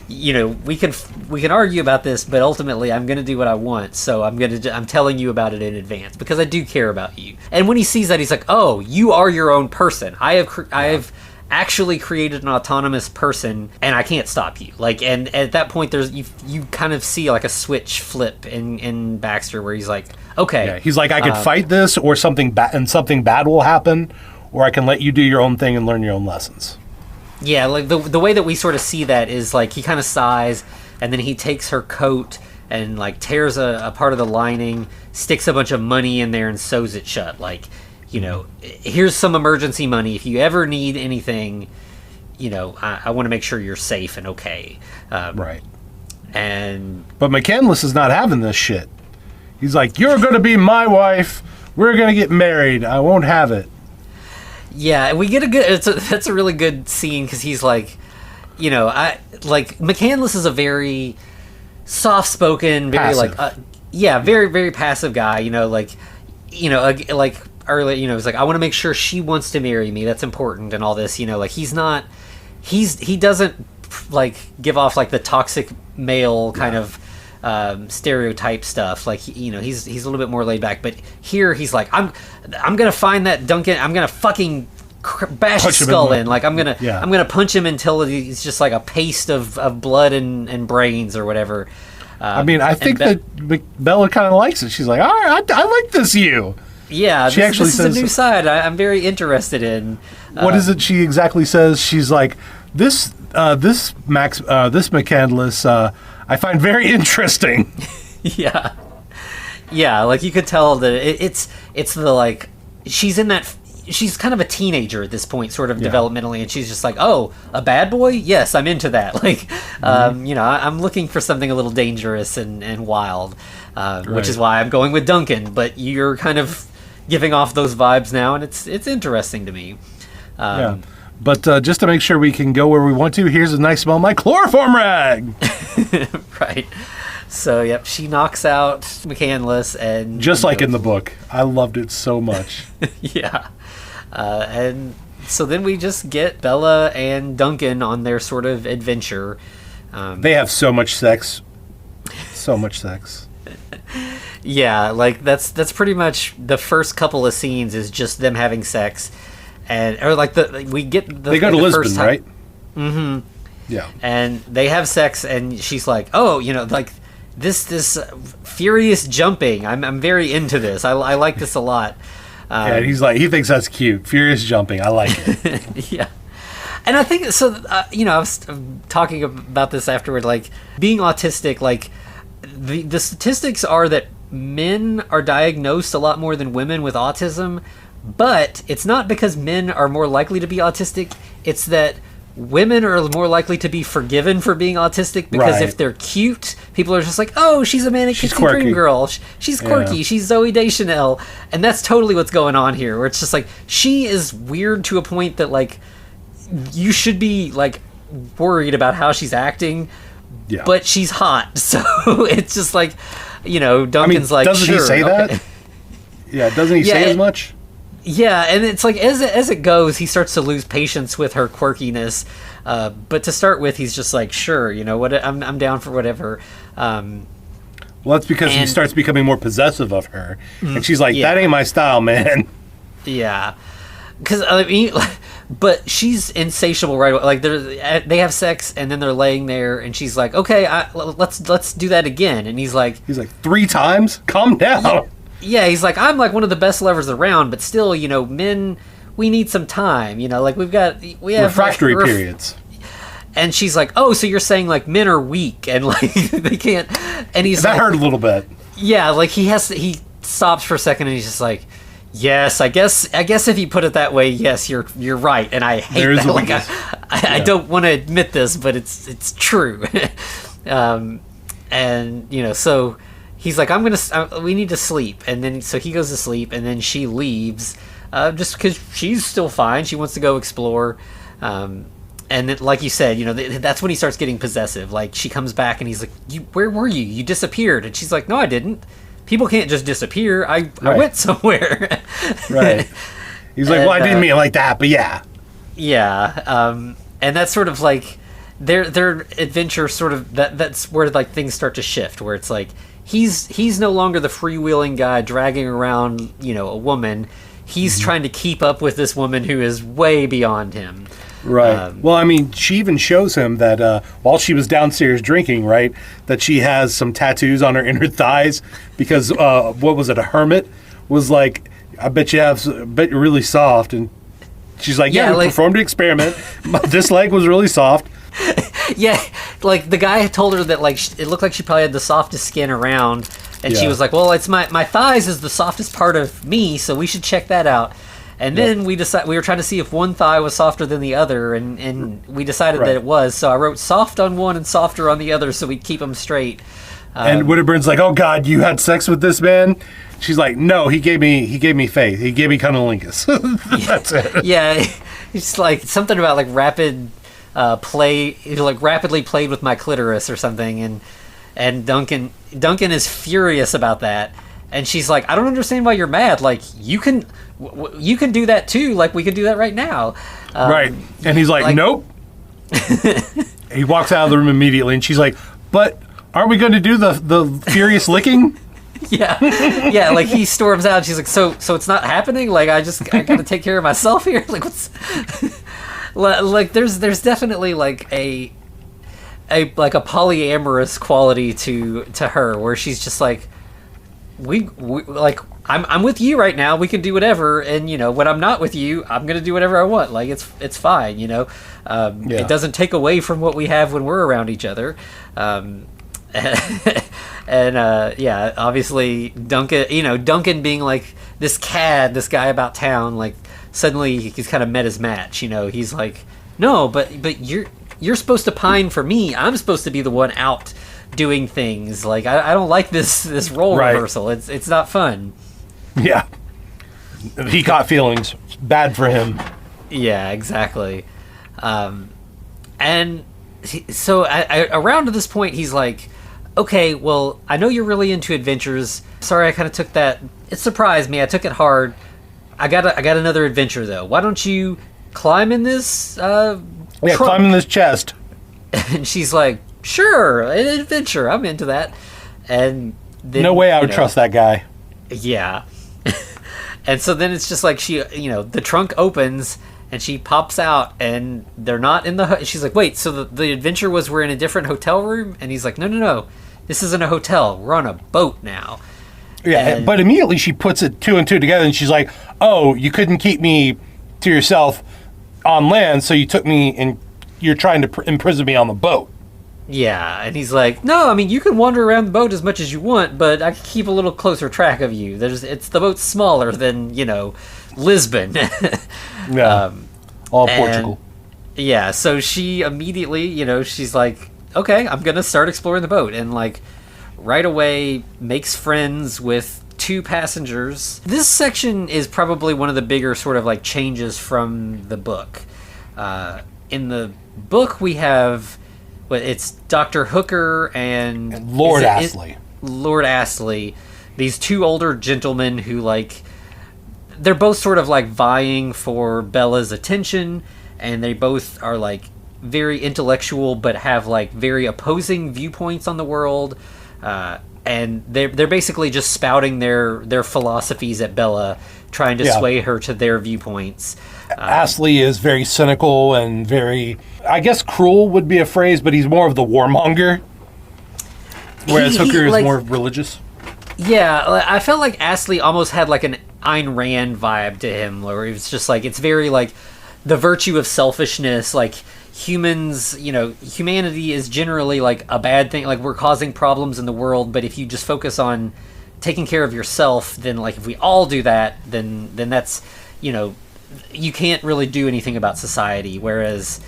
we can argue about this, but ultimately I'm going to do what I want. So I'm telling you about it in advance because I do care about you. And when he sees that, he's like, oh, you are your own person. I have actually created an autonomous person, and I can't stop you. Like, and at that point, you kind of see like a switch flip in Baxter where he's like, okay. Yeah, he's like, I could fight this, or something bad will happen. Or I can let you do your own thing and learn your own lessons. Yeah, like the way that we sort of see that is like he kind of sighs, and then he takes her coat and like tears a part of the lining, sticks a bunch of money in there, and sews it shut. Like, here's some emergency money. If you ever need anything, I want to make sure you're safe and okay. Right. But McCandless is not having this shit. He's like, you're going to be my wife. We're going to get married. I won't have it. Yeah, we get that's a really good scene because he's like, McCandless is a very soft-spoken, very passive. Very, very passive guy. Like earlier, he's like, I want to make sure she wants to marry me. That's important and all this. Like he doesn't like give off like the toxic male kind of stereotype stuff. Like he's a little bit more laid back, but here he's like, I'm gonna find that Duncan, I'm gonna fucking bash his skull in. Like I'm gonna punch him until he's just like a paste of blood and brains or whatever. I think that Bella kind of likes it. She's like, all right, I like this you. Yeah, this is a new side I'm very interested in. What is it she exactly says? She's like, this McCandless I find very interesting. Yeah, like you could tell that it's the like she's kind of a teenager at this point, sort of developmentally, and she's just like, oh, a bad boy? Yes, I'm into that. Like, I'm looking for something a little dangerous and wild, which is why I'm going with Duncan. But you're kind of giving off those vibes now, and it's interesting to me. But just to make sure we can go where we want to, here's a nice smell of my chloroform rag. Right. So, yep, she knocks out McCandless and... Just like in the book. I loved it so much. Yeah. And so then we just get Bella and Duncan on their sort of adventure. They have so much sex. So much sex. Yeah, like that's pretty much the first couple of scenes is just them having sex. They go to Lisbon, right? Mm-hmm. Yeah. And they have sex, and she's like, "Oh, like this furious jumping. I'm very into this. I like this a lot." And he's like, he thinks that's cute. Furious jumping. I like it. Yeah. And I think so. I was talking about this afterward. Like being autistic, like the statistics are that men are diagnosed a lot more than women with autism. But it's not because men are more likely to be autistic. It's that women are more likely to be forgiven for being autistic because if they're cute, people are just like, oh, she's a manic pixie dream girl. She's quirky. Yeah. She's Zooey Deschanel. And that's totally what's going on here, where it's just like, she is weird to a point that, like, you should be, like, worried about how she's acting, but she's hot. So it's just like, Duncan's like, doesn't he say that? Yeah, doesn't he say as much? Yeah, and it's like as it goes, he starts to lose patience with her quirkiness. But to start with, he's just like, sure, what, I'm down for whatever. Well, that's because he starts becoming more possessive of her, and she's like, that ain't my style, man. Yeah, because but she's insatiable right away. Like they have sex, and then they're laying there, and she's like, okay, let's do that again. And he's like 3 times, calm down. Yeah, he's like, I'm like one of the best lovers around, but still, men, we need some time. Like we have refractory periods. And she's like, oh, so you're saying like men are weak and like they can't. And he's that hurt a little bit. Yeah, like he stops for a second and he's just like, yes, I guess if you put it that way, yes, you're right, and I hate that. Like I don't want to admit this, but it's true. And so he's like, we need to sleep, and then so he goes to sleep, and then she leaves, just because she's still fine. She wants to go explore. And then, like you said, that's when he starts getting possessive. Like, she comes back and he's like, where were you? You disappeared. And she's like, no, I didn't. People can't just disappear. I went somewhere. Right. He's like, well, I didn't mean it like that, but yeah. Yeah. And that's sort of like their adventure sort of, that's where like things start to shift, where it's like, he's no longer the freewheeling guy dragging around, a woman. He's trying to keep up with this woman who is way beyond him. Right. Well, I mean, she even shows him that while she was downstairs drinking, right, that she has some tattoos on her inner thighs because, what was it, a hermit was like, I bet you're really soft. And she's like, yeah, we performed an experiment. This leg was really soft. Yeah, like the guy told her that like it looked like she probably had the softest skin around. And she was like, well, it's my thighs is the softest part of me, so we should check that out. And then we were trying to see if one thigh was softer than the other, and we decided that it was. So I wrote soft on one and softer on the other, so we'd keep them straight. And Winterburn's like, "Oh God, you had sex with this man?" She's like, "No, he gave me faith. He gave me cunnilingus." That's it. Yeah, it's like something about like rapid play, like rapidly played with my clitoris or something, and Duncan is furious about that. And she's like, I don't understand why you're mad. Like, you can do that too. Like, we could do that right now. Right. And he's like nope. He walks out of the room immediately, and she's like, but aren't we going to do the furious licking? Yeah. Like, he storms out. And she's like, so it's not happening? Like, I got to take care of myself here? Like, what's... like, there's definitely, like, a polyamorous quality to her, where she's just like, we like I'm with you right now. We can do whatever, and when I'm not with you, I'm gonna do whatever I want. Like it's fine. It doesn't take away from what we have when we're around each other. And obviously Duncan being like this guy about town, like suddenly he's kind of met his match. He's like, no, but you're supposed to pine for me. I'm supposed to be the one out doing things. Like, I don't like this role reversal. It's not fun. Yeah. He caught feelings. Bad for him. Yeah, exactly. And so around to this point, he's like, okay, well, I know you're really into adventures. Sorry, I kind of took that. It surprised me. I took it hard. I got another adventure, though. Why don't you climb in this trunk? Climb in this chest. And she's like, sure, an adventure. I'm into that. And then, no way I would trust that guy. Yeah. And so then it's just like the trunk opens and she pops out and they're not in the... She's like, wait, so the adventure was we're in a different hotel room? And he's like, no. This isn't a hotel. We're on a boat now. Yeah, but immediately she puts it two and two together and she's like, oh, you couldn't keep me to yourself on land, so you took me and you're trying to imprison me on the boat. Yeah, and he's like, no, I mean, you can wander around the boat as much as you want, but I can keep a little closer track of you. The boat's smaller than, Lisbon. Yeah, all Portugal. Yeah, so she immediately, she's like, okay, I'm going to start exploring the boat, and, like, right away makes friends with two passengers. This section is probably one of the bigger sort of, like, changes from the book. In the book, we have... But it's Dr. Hooker and Lord Astley. Lord Astley, these two older gentlemen who, like, they're both sort of like vying for Bella's attention, and they both are like very intellectual but have like very opposing viewpoints on the world, and they're basically just spouting their philosophies at Bella, trying to sway her to their viewpoints. Astley is very cynical and very, I guess cruel would be a phrase, but he's more of the warmonger, whereas Hooker is more religious. Yeah, I felt like Astley almost had like an Ayn Rand vibe to him, where he was just like, it's very like the virtue of selfishness, like humans, humanity is generally like a bad thing, like we're causing problems in the world, but if you just focus on taking care of yourself, then like if we all do that, then that's, you can't really do anything about society. Whereas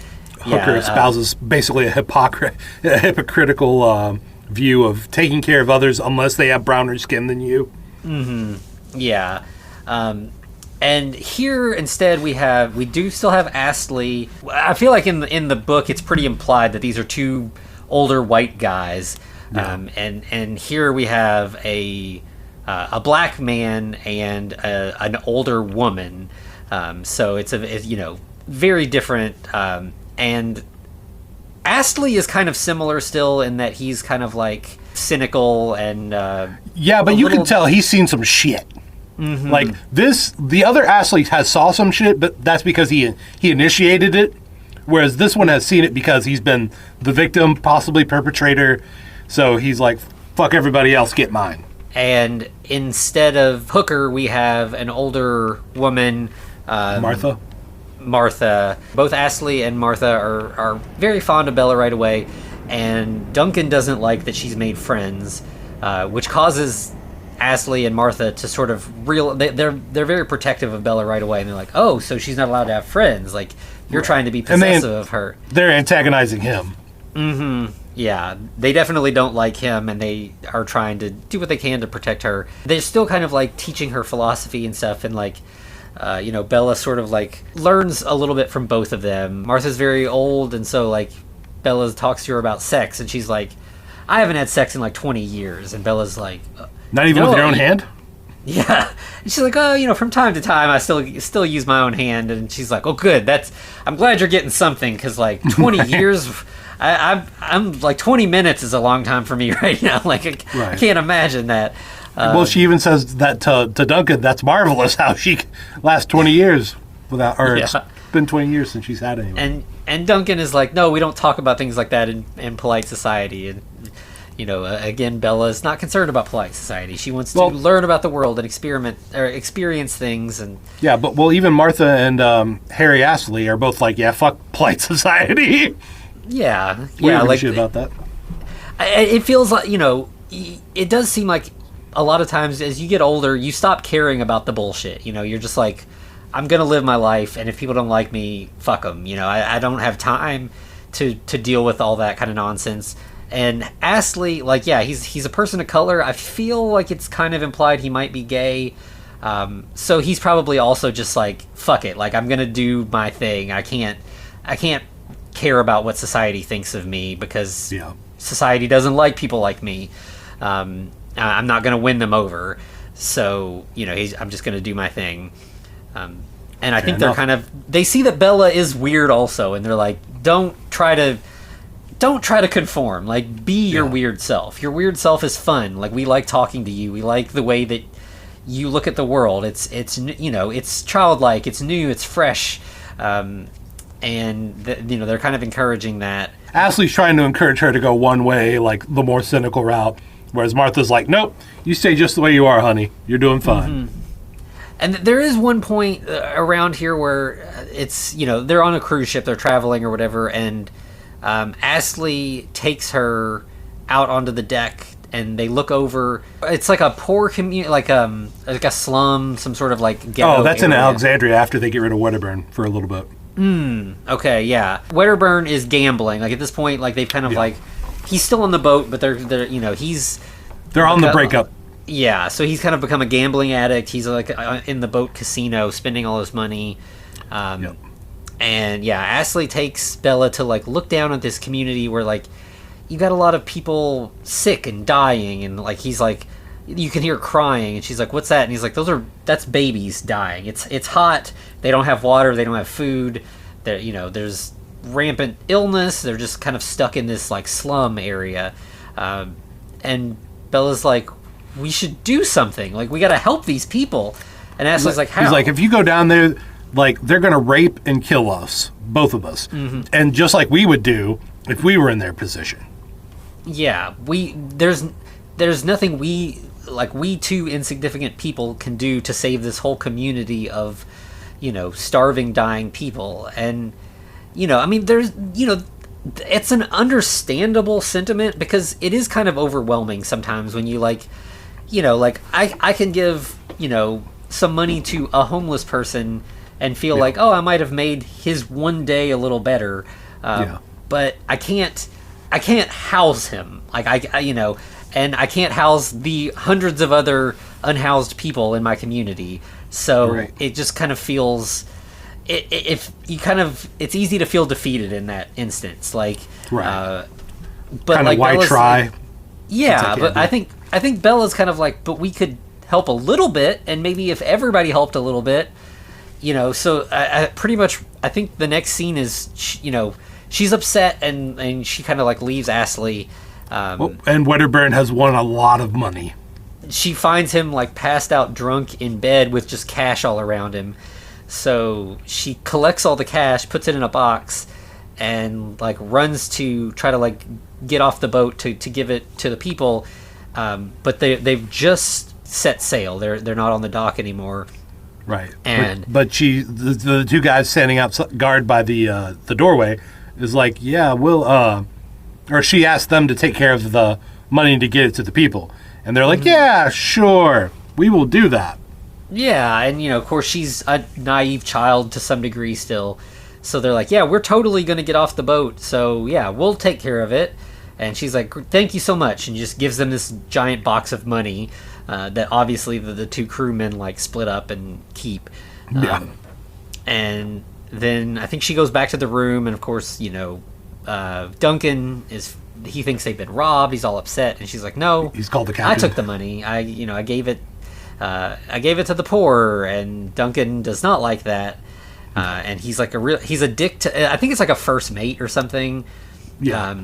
Hooker espouses basically a hypocritical view of taking care of others unless they have browner skin than you. Mm-hmm. Yeah. And here instead we do still have Astley. I feel like in the book it's pretty implied that these are two older white guys. Yeah. And here we have a black man and an older woman. So it's very different. And Astley is kind of similar still in that he's kind of like cynical and but you can tell he's seen some shit. Mm-hmm. Like the other Astley saw some shit, but that's because he initiated it, whereas this one has seen it because he's been the victim, possibly perpetrator. So he's like, fuck everybody else, get mine. And instead of Hooker, we have an older woman, Martha. Both Astley and Martha are very fond of Bella right away, and Duncan doesn't like that she's made friends, which causes Astley and Martha to sort of they're very protective of Bella right away, and they're like, oh, so she's not allowed to have friends, like you're trying to be possessive of her. They're antagonizing him. Mm-hmm. Yeah, they definitely don't like him, and they are trying to do what they can to protect her. They're still kind of like teaching her philosophy and stuff, and like Bella sort of like learns a little bit from both of them. Martha's very old, and so like Bella talks to her about sex, and she's like, I haven't had sex in like 20 years, and Bella's like, not even with your own hand? Yeah. And she's like, oh, from time to time I still use my own hand. And she's like, oh, good. I'm glad you're getting something, because like 20 years, I'm like 20 minutes is a long time for me right now. Like I can't imagine that. Well, she even says that to Duncan. That's marvelous how she lasts 20 years without, or it's been 20 years since she's had anyone. And Duncan is like, no, we don't talk about things like that in polite society. And again, Bella is not concerned about polite society. She wants to learn about the world and experience things. And but even Martha and Harry Astley are both like, fuck polite society. Yeah, we don't give a shit about that. It feels like it does seem like a lot of times as you get older, you stop caring about the bullshit. You're just like, I'm gonna live my life, and if people don't like me, fuck them. I don't have time to deal with all that kind of nonsense. And Astley, he's a person of color. I feel like it's kind of implied he might be gay. So he's probably also just like, fuck it. Like, I'm going to do my thing. I can't care about what society thinks of me, because society doesn't like people like me. I'm not going to win them over. So, I'm just going to do my thing. And I think they see that Bella is weird also. And they're like, don't try to conform. Like, be your weird self. Your weird self is fun. Like, we like talking to you. We like the way that you look at the world. It's childlike. It's new. It's fresh. And they're kind of encouraging that. Ashley's trying to encourage her to go one way, like the more cynical route, whereas Martha's like, nope, you stay just the way you are, honey. You're doing fine. Mm-hmm. And there is one point around here where it's they're on a cruise ship, they're traveling or whatever, and Astley takes her out onto the deck, and they look over. It's like a poor community, like a slum, some sort of like ghetto. Oh, that's area. in Alexandria after they get rid of Wedderburn for a little bit. Okay, yeah. Wedderburn is gambling. Like at this point, like they've kind of like he's still on the boat, but they're they're on the breakup. Yeah, so he's kind of become a gambling addict. He's like in the boat casino, spending all his money. And Astley takes Bella to like look down at this community where like you got a lot of people sick and dying, and like he's like, you can hear crying, and she's like, what's that? And he's like, that's babies dying. It's hot. They don't have water. They don't have food. There's rampant illness. They're just kind of stuck in this like slum area. And Bella's like, we should do something. Like, we got to help these people. And Ashley's like, how? He's like, if you go down there, like, they're going to rape and kill us, both of us. Mm-hmm. And just like we would do if we were in their position. Yeah, there's nothing we two insignificant people can do to save this whole community of, starving, dying people. And, I mean, there's, it's an understandable sentiment, because it is kind of overwhelming sometimes when you I can give, some money to a homeless person and feel like, oh, I might have made his one day a little better. But I can't house him. Like and I can't house the hundreds of other unhoused people in my community. So it just kind of feels, it's easy to feel defeated in that instance. Like, but kind of why try? Yeah, but I think Bella's kind of like, but we could help a little bit, and maybe if everybody helped a little bit, So I pretty much, I think the next scene is, she's upset and she kind of like leaves Astley. And Wedderburn has won a lot of money. She finds him like passed out drunk in bed with just cash all around him. So she collects all the cash, puts it in a box, and like runs to try to like get off the boat to give it to the people. But they've just set sail. They're not on the dock anymore. Right. And but the two guys standing out guard by the doorway is like, yeah, we'll or she asked them to take care of the money to get it to the people. And they're like, yeah, sure, we will do that. Yeah, and, of course, she's a naive child to some degree still. So they're like, yeah, we're totally going to get off the boat. So, yeah, we'll take care of it. And she's like, thank you so much. And just gives them this giant box of money that obviously the two crewmen, like, split up and keep. And then I think she goes back to the room. And, of course, Duncan he thinks they've been robbed. He's all upset, and she's like, "No, he's called the captain. I took the money. I gave it. I gave it to the poor." And Duncan does not like that, and he's like he's a dick to. I think it's like a first mate or something. Yeah.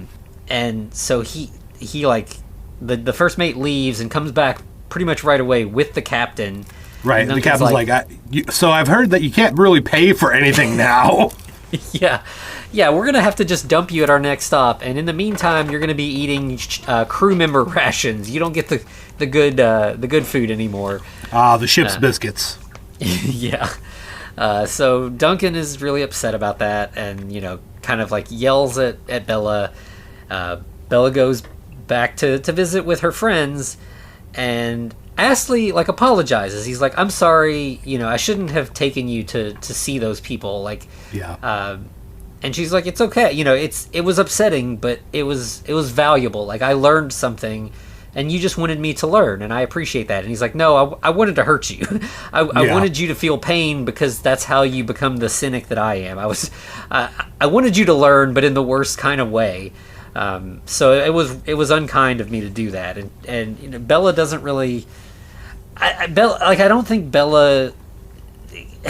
And so he like the first mate leaves and comes back pretty much right away with the captain. Right. And the captain's like so I've heard that you can't really pay for anything now. Yeah, we're going to have to just dump you at our next stop, and in the meantime, you're going to be eating crew member rations. You don't get the good food anymore. The ship's biscuits. Yeah. So Duncan is really upset about that, and kind of like yells at Bella. Bella goes back to visit with her friends, and Astley like apologizes. He's like, "I'm sorry. I shouldn't have taken you to see those people." Like, yeah. And she's like, "It's okay. It was upsetting, but it was valuable. Like, I learned something, and you just wanted me to learn, and I appreciate that." And he's like, "No, I wanted to hurt you. I wanted you to feel pain because that's how you become the cynic that I am. I wanted you to learn, but in the worst kind of way. So it was unkind of me to do that." And Bella doesn't really. I don't think Bella.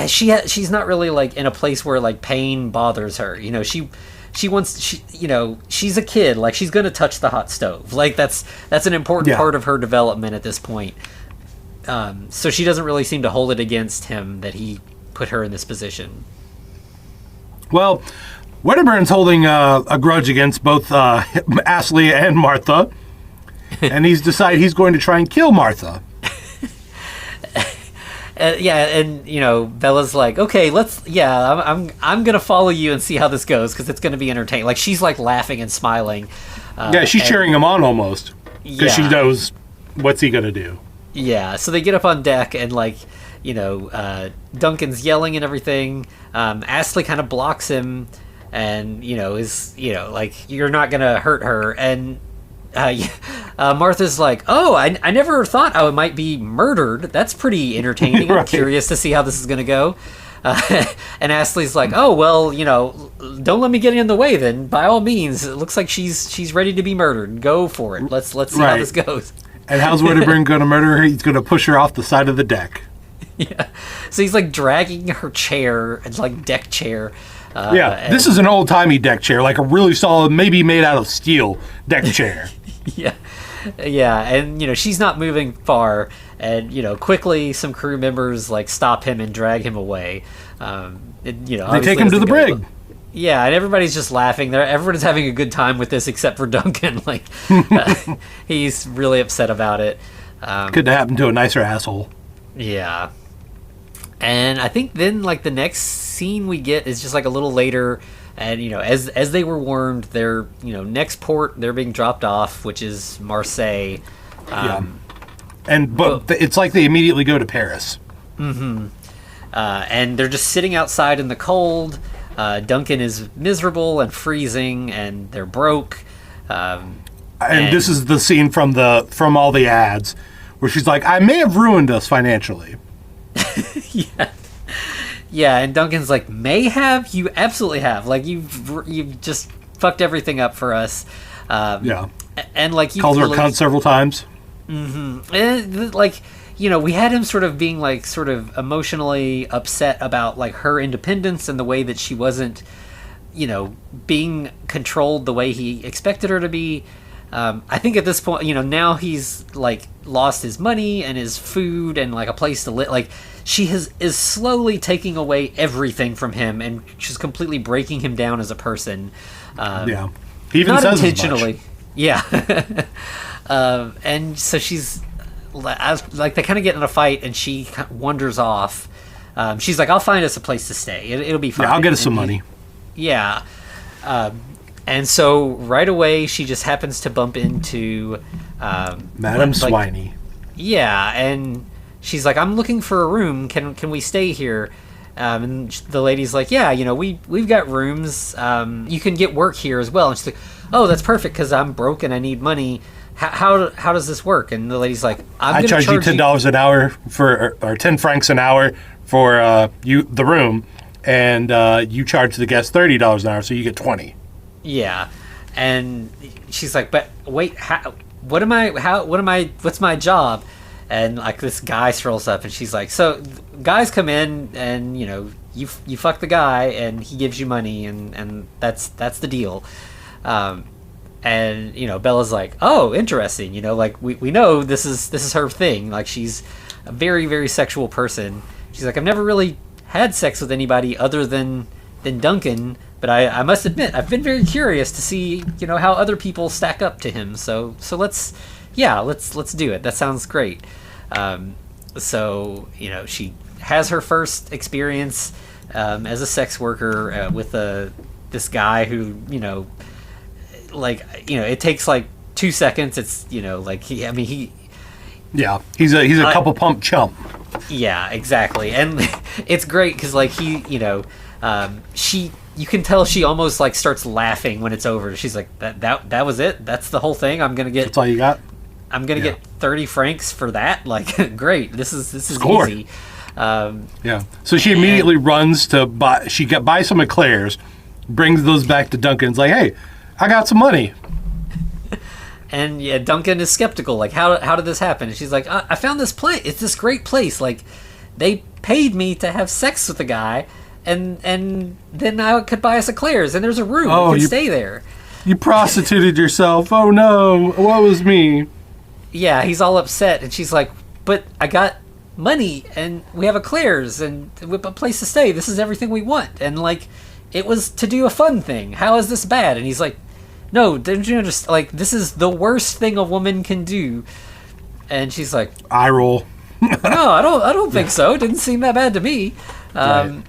She's not really like in a place where like pain bothers her. She's a kid. Like, she's gonna touch the hot stove. Like, that's an important part of her development at this point. So she doesn't really seem to hold it against him that he put her in this position. Well, Wedderburn's holding a grudge against both Astley and Martha, and he's decided he's going to try and kill Martha. Bella's like, okay, I'm gonna follow you and see how this goes because it's gonna be entertaining. Like, she's like laughing and smiling. She's cheering him on almost because she knows what's he gonna do. Yeah, so they get up on deck and Duncan's yelling and everything. Astley kind of blocks him and is like, you're not gonna hurt her. And Martha's like, "Oh, I never thought I might be murdered. That's pretty entertaining. Right. I'm curious to see how this is going to go." And Astley's like, "Oh, well, don't let me get in the way then. By all means, it looks like she's ready to be murdered. Go for it. Let's see how this goes." And how's Wedderburn going to murder her? He's going to push her off the side of the deck. Yeah. So he's like dragging her chair, it's like deck chair. This is an old-timey deck chair, like a really solid, maybe made out of steel deck chair. Yeah, and she's not moving far, and quickly some crew members like stop him and drag him away. They take him to the brig. Yeah, and everybody's just laughing. Everyone's having a good time with this except for Duncan. Like, he's really upset about it. Couldn't happen to a nicer asshole. Yeah. And I think then, like, the next scene we get is just like a little later, and as they were warned, their next port they're being dropped off, which is Marseille. But it's like they immediately go to Paris. Mm-hmm. And they're just sitting outside in the cold. Duncan is miserable and freezing, and they're broke. And this is the scene from all the ads where she's like, I may have ruined us financially. Yeah, and Duncan's like, may have? You absolutely have. Like, you've just fucked everything up for us. And like, calls her a cunt several times. Mm-hmm. And like, we had him sort of being like sort of emotionally upset about like her independence and the way that she wasn't, being controlled the way he expected her to be. I think at this point, now he's like lost his money and his food and like a place to live. Like, she is slowly taking away everything from him, and she's completely breaking him down as a person. He even not says intentionally. As much. Yeah. And so she's like, they kind of get in a fight, and she wanders off. She's like, I'll find us a place to stay. It'll be fine. Yeah, I'll get us some money. Yeah. And so right away, she just happens to bump into Madame Swiney. Yeah, and she's like, I'm looking for a room. Can we stay here? And the lady's like, yeah, we've got rooms. You can get work here as well. And she's like, oh, that's perfect, because I'm broke and I need money. How does this work? And the lady's like, I charge you $10 an hour or 10 francs an hour for the room, and you charge the guest $30 an hour, so you get 20. Yeah, and she's like, but wait, what's my job? And like, this guy strolls up, and she's like, so guys come in, and you fuck the guy, and he gives you money, and that's the deal. And Bella's like, oh, interesting. Like, we know this is her thing. Like, she's a very, very sexual person. She's like, I've never really had sex with anybody other than Duncan, but I must admit, I've been very curious to see how other people stack up to him. So let's do it. That sounds great. So she has her first experience as a sex worker with this guy who it takes like 2 seconds. It's he's a couple pump chump. Yeah, exactly. And it's great because like you can tell she almost like starts laughing when it's over. She's like, that was it? That's the whole thing? That's all you got? I'm gonna get 30 francs for that? Like, great. This is Score. Easy. So she immediately runs to buy. She buys some eclairs, brings those back to Duncan. It's like, hey, I got some money. And yeah, Duncan is skeptical. Like, how did this happen? And she's like, I found this place. It's this great place. Like, they paid me to have sex with the guy, and then I could buy us eclairs, and there's a room. We can stay there. You prostituted yourself. Oh no, what was me? Yeah, he's all upset, and she's like, but I got money, and we have eclairs, and a place to stay. This is everything we want. And like, it was to do a fun thing. How is this bad? And he's like, no, don't you understand? Like, this is the worst thing a woman can do. And she's like, eye roll. No, I don't think so. It didn't seem that bad to me. Right.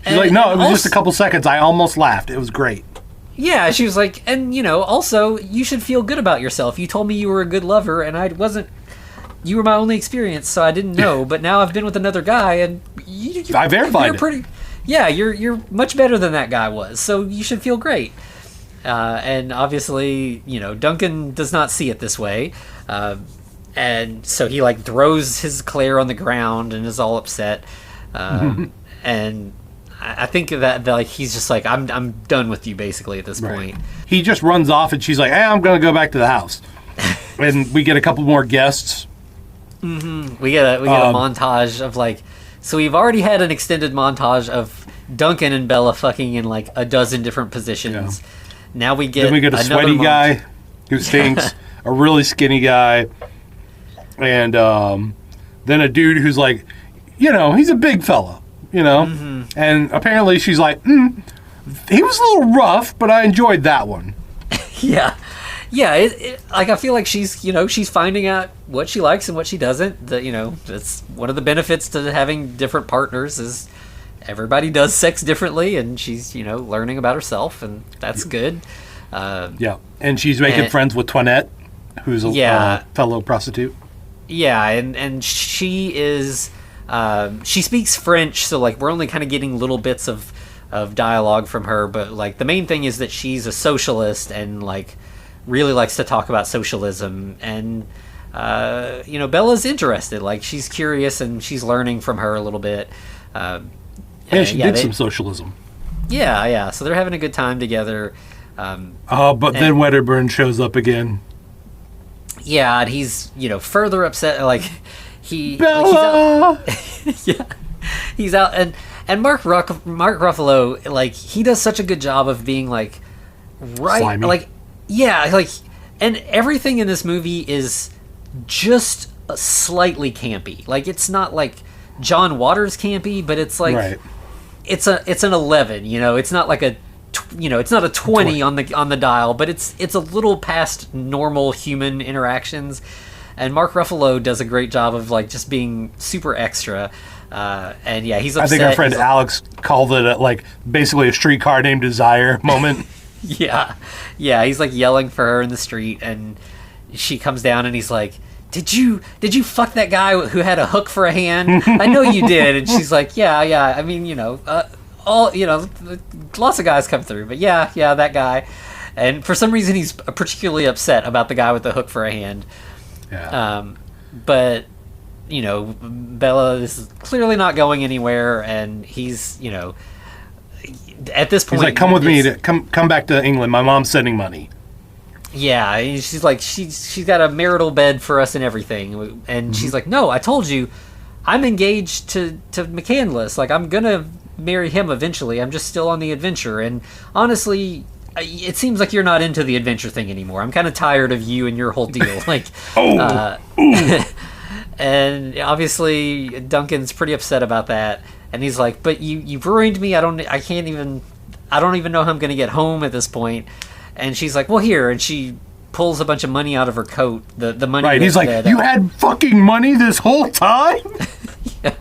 She's like, no, it was just a couple seconds. I almost laughed. It was great. Yeah, she was like, and also, you should feel good about yourself. You told me you were a good lover, and I wasn't. You were my only experience, so I didn't know. But now I've been with another guy, and I verified it. Yeah, you're much better than that guy was. So you should feel great. And obviously, Duncan does not see it this way. And so he like throws his eclair on the ground and is all upset. And I think that like he's just like, I'm done with you basically at this point. He just runs off, and she's like, hey, I'm going to go back to the house. And we get a couple more guests. We get a montage of like, so we've already had an extended montage of Duncan and Bella fucking in like a dozen different positions. Yeah. Now we get a sweaty guy who stinks, a really skinny guy, and then a dude who's like, he's a big fella, and apparently she's like, he was a little rough, but I enjoyed that one. Yeah. Like, I feel like she's finding out what she likes and what she doesn't. That's one of the benefits to having different partners is everybody does sex differently, and she's learning about herself, and that's good. And she's making friends with Toinette, who's a fellow prostitute. Yeah, and she is she speaks French, so like we're only kind of getting little bits of of dialogue from her, but like the main thing is that she's a socialist and like really likes to talk about socialism, and Bella's interested, like she's curious and she's learning from her a little bit. She did some socialism. Yeah, so they're having a good time together. But then Wedderburn shows up again. Yeah, and he's further upset. Like Bella! He's out, and Mark Ruffalo, like he does such a good job of being like slimy. like and everything in this movie is just slightly campy. Like it's not like John Waters campy, but it's like right. It's an 11. It's not like it's not a 20 on the dial, but it's a little past normal human interactions. And Mark Ruffalo does a great job of like just being super extra. And yeah, he's upset. I think our friend Alex called it basically a Streetcar Named Desire moment. Yeah, he's like yelling for her in the street, and she comes down, and he's like, "Did you fuck that guy who had a hook for a hand? I know you did." And she's like, "Yeah. I mean, lots of guys come through, but yeah, that guy." And for some reason, he's particularly upset about the guy with the hook for a hand. Yeah. But Bella is clearly not going anywhere, and he's at this point he's like, "Come with me to come back to England. My mom's sending money." Yeah, she's like, she's got a marital bed for us and everything, and she's like, "No, I told you, I'm engaged to McCandless. Like, I'm gonna marry him eventually. I'm just still on the adventure, and honestly, it seems like you're not into the adventure thing anymore. I'm kind of tired of you and your whole deal." Like, and obviously Duncan's pretty upset about that, and he's like, "But you've ruined me. I don't even know how I'm gonna get home at this point." And she's like, "Well, here," and she pulls a bunch of money out of her coat. The money. Right. He's like, "You had fucking money this whole time?" Yeah.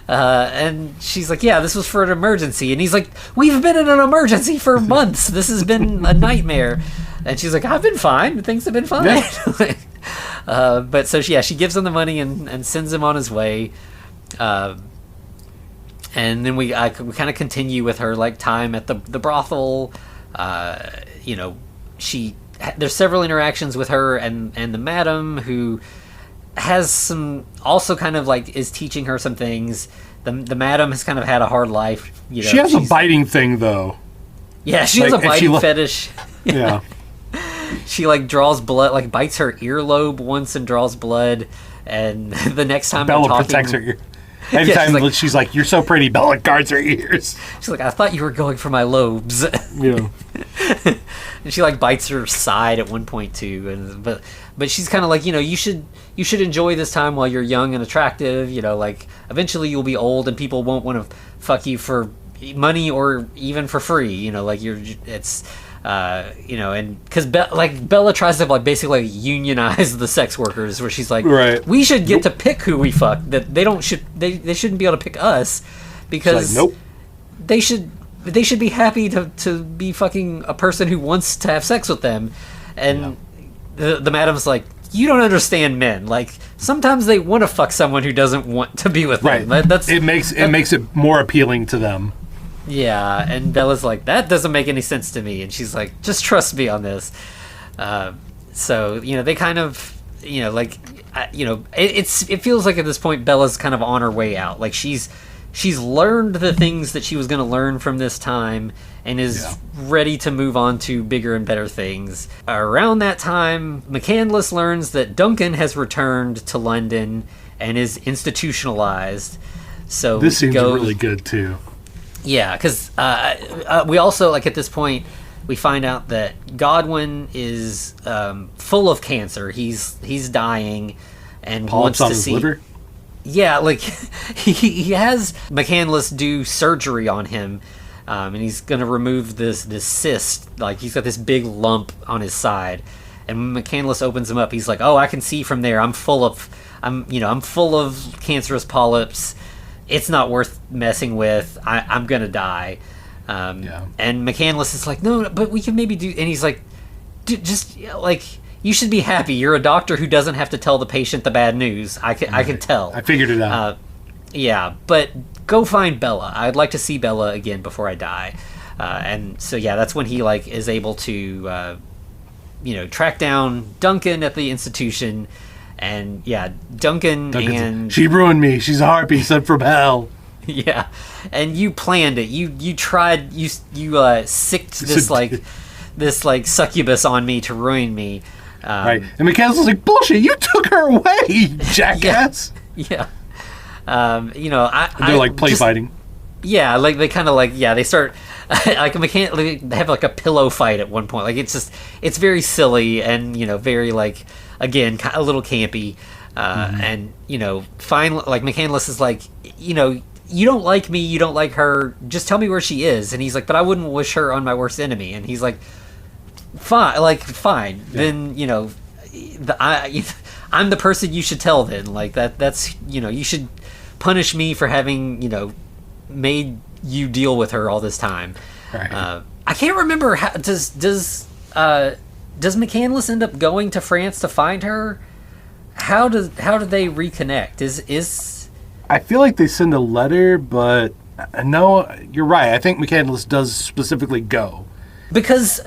And she's like, "Yeah, this was for an emergency." And he's like, "We've been in an emergency for months. This has been a nightmare." And she's like, "I've been fine. Things have been fine." Yeah. But so she gives him the money and sends him on his way. And then we kind of continue with her like time at the brothel. There's several interactions with her and the madam, who has some also kind of like is teaching her some things. The madam has kind of had a hard life. She has a biting thing though. Yeah, she has a biting fetish. Yeah. She like draws blood, like bites her earlobe once and draws blood, and the next time Bella they're talking, protects her ear. Anytime she's like, "You're so pretty," Bella guards her ears. She's like, "I thought you were going for my lobes." Yeah. And she like bites her side at one point too, and but she's kind of like, you should enjoy this time while you're young and attractive. Like eventually you'll be old and people won't want to fuck you for money or even for free. And because Bella tries to like basically unionize the sex workers, where she's like, right, we should get to pick who we fuck. That they shouldn't be able to pick us, because nope, they should be happy to be fucking a person who wants to have sex with them. And the madam's like, you don't understand men. Like sometimes they want to fuck someone who doesn't want to be with them. Right. It makes it more appealing to them. Yeah, and Bella's like, that doesn't make any sense to me, and she's like, just trust me on this. So they kind of it feels like at this point Bella's kind of on her way out. Like she's learned the things that she was going to learn from this time and is ready to move on to bigger and better things. Around that time, McCandless learns that Duncan has returned to London and is institutionalized. So this seems really good too. Yeah, because we also, like, at this point, we find out that Godwin is full of cancer. He's dying and Polyps wants to on his see. liver? Yeah, like he has McCandless do surgery on him, and he's gonna remove this cyst. Like he's got this big lump on his side, and when McCandless opens him up, he's like, "Oh, I can see from there. I'm full of cancerous polyps. It's not worth messing with. I'm gonna die." And McCandless is like, "No, but we can maybe do." And he's like, "Just like." You should be happy. You're a doctor who doesn't have to tell the patient the bad news. I can tell. I figured it out. Yeah, but go find Bella. I'd like to see Bella again before I die. And so yeah, that's when he like is able to track down Duncan at the institution. And yeah, Duncan's, and she ruined me. She's a harpy sent from hell. Yeah, and you planned it. You tried. You sicked this like succubus on me to ruin me. Right, and McCandless like, bullshit. You took her away, jackass. Yeah. They're like play fighting. Yeah, like they kind of like they start like they have like a pillow fight at one point. Like it's very silly and very like again a little campy. And finally like McCandless is like you don't like me, you don't like her, just tell me where she is. And he's like, but I wouldn't wish her on my worst enemy. And he's like, fine. Yeah. Then I'm the person you should tell then. Like that's you should punish me for having made you deal with her all this time. Right. I can't remember how does McCandless end up going to France to find her? How do they reconnect? Is I feel like they send a letter, but no, you're right. I think McCandless does specifically go because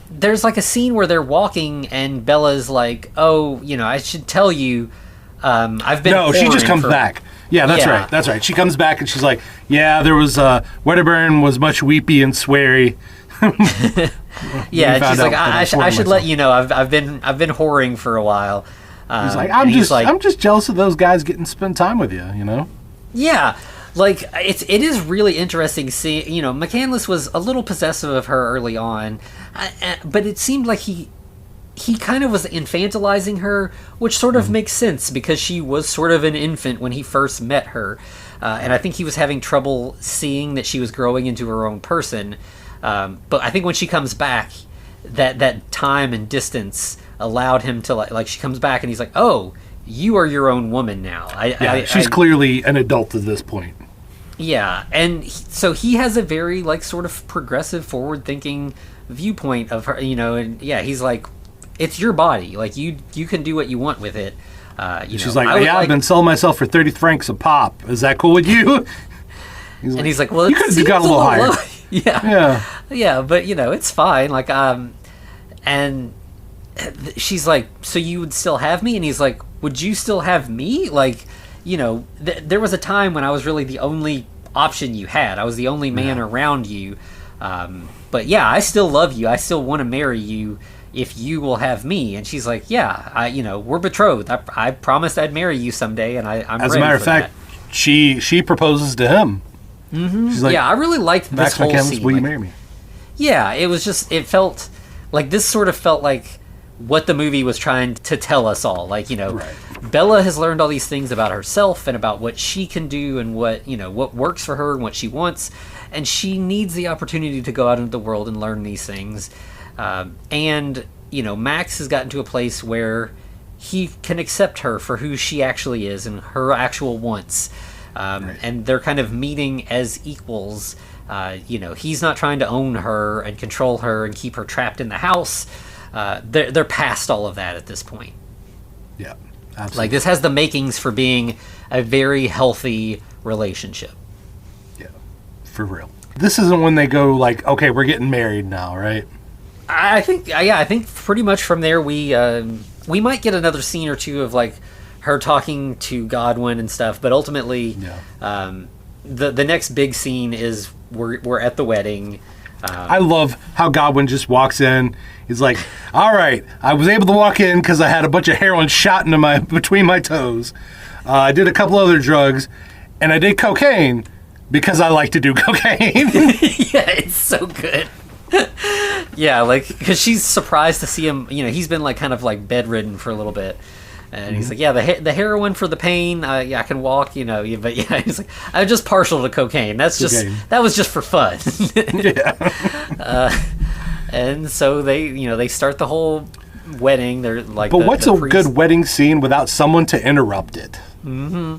there's like a scene where they're walking and Bella's like, "Oh, I should tell you, I've been." No, she just comes back. Yeah, right. That's right. She comes back and she's like, "Yeah, there was Wedderburn was much weepy and sweary." Yeah, and she's like, I should let you know, I've been whoring for a while. He's like, I'm just jealous of those guys getting to spend time with you, Yeah, like it is really interesting seeing. McCandless was a little possessive of her early on, but it seemed like he kind of was infantilizing her, which sort of makes sense because she was sort of an infant when he first met her, and I think he was having trouble seeing that she was growing into her own person. But I think when she comes back, that time and distance allowed him to like she comes back and he's like, oh, you are your own woman now. She's clearly an adult at this point. Yeah, and so he has a very like sort of progressive, forward-thinking viewpoint of her, and yeah, he's like, it's your body, like you can do what you want with it. She's like, I've been selling myself for 30 francs a pop. Is that cool with you? He's like, well, you could have got a little higher. Yeah, but it's fine. Like, and she's like, so you would still have me? And he's like, would you still have me? Like, there was a time when I was really the only option you had. I was the only man around you. But yeah, I still love you. I still want to marry you if you will have me. And she's like, yeah, we're betrothed. I promised I'd marry you someday, and I'm ready for that. As a matter of fact, she proposes to him. Mm-hmm. She's like, yeah, I really liked this whole scene. Will you marry me? Yeah, it felt like this sort of felt like what the movie was trying to tell us all. Like, right. Bella has learned all these things about herself and about what she can do and what works for her and what she wants, and she needs the opportunity to go out into the world and learn these things. And Max has gotten to a place where he can accept her for who she actually is and her actual wants. Right. And they're kind of meeting as equals. He's not trying to own her and control her and keep her trapped in the house. They're past all of that at this point. Yeah, absolutely. Like, this has the makings for being a very healthy relationship. Yeah, for real. This isn't when they go like, okay, we're getting married now, right? I think pretty much from there we might get another scene or two of like her talking to Godwin and stuff, but ultimately, the next big scene is we're at the wedding. I love how Godwin just walks in. He's like, "All right, I was able to walk in because I had a bunch of heroin shot into between my toes. I did a couple other drugs, and I did cocaine because I like to do cocaine." Yeah, it's so good. Yeah, like because she's surprised to see him. He's been like kind of like bedridden for a little bit. And he's like, yeah, the heroin for the pain, I can walk, but yeah, he's like, I'm just partial to cocaine. That was just for fun. And so they start the whole wedding. They're like, but what's a good wedding scene without someone to interrupt it? Mm-hmm.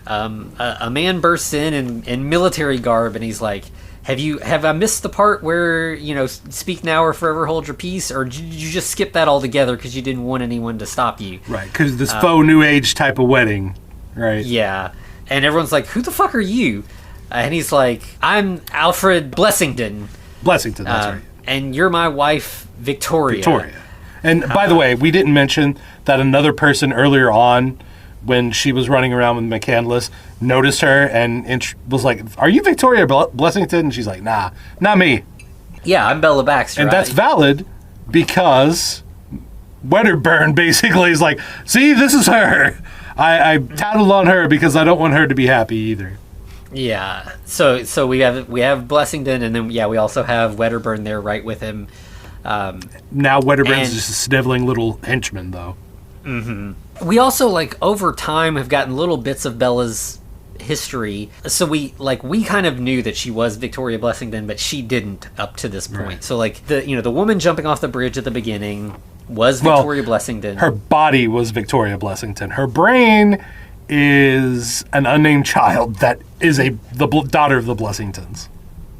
A man bursts in military garb, and he's like, Have I missed the part where, speak now or forever hold your peace? Or did you just skip that altogether because you didn't want anyone to stop you? Right, because this faux New Age type of wedding, right? Yeah. And everyone's like, who the fuck are you? And he's like, I'm Alfred Blessington. Blessington, that's right. And you're my wife, Victoria. And by the way, we didn't mention that another person earlier on, when she was running around with McCandless, noticed her and was like, are you Victoria Blessington? And she's like, nah, not me. Yeah, I'm Bella Baxter. And that's valid because Wedderburn basically is like, see, this is her. I tattled on her because I don't want her to be happy either. Yeah. So we have Blessington, and then we also have Wedderburn there right with him. Now Wedderburn's just a sniveling little henchman, though. Mm-hmm. We also, like, over time have gotten little bits of Bella's history. So we kind of knew that she was Victoria Blessington, but she didn't up to this point. Right. So, like, the woman jumping off the bridge at the beginning was Victoria Blessington. Her body was Victoria Blessington. Her brain is an unnamed child that is the daughter of the Blessingtons.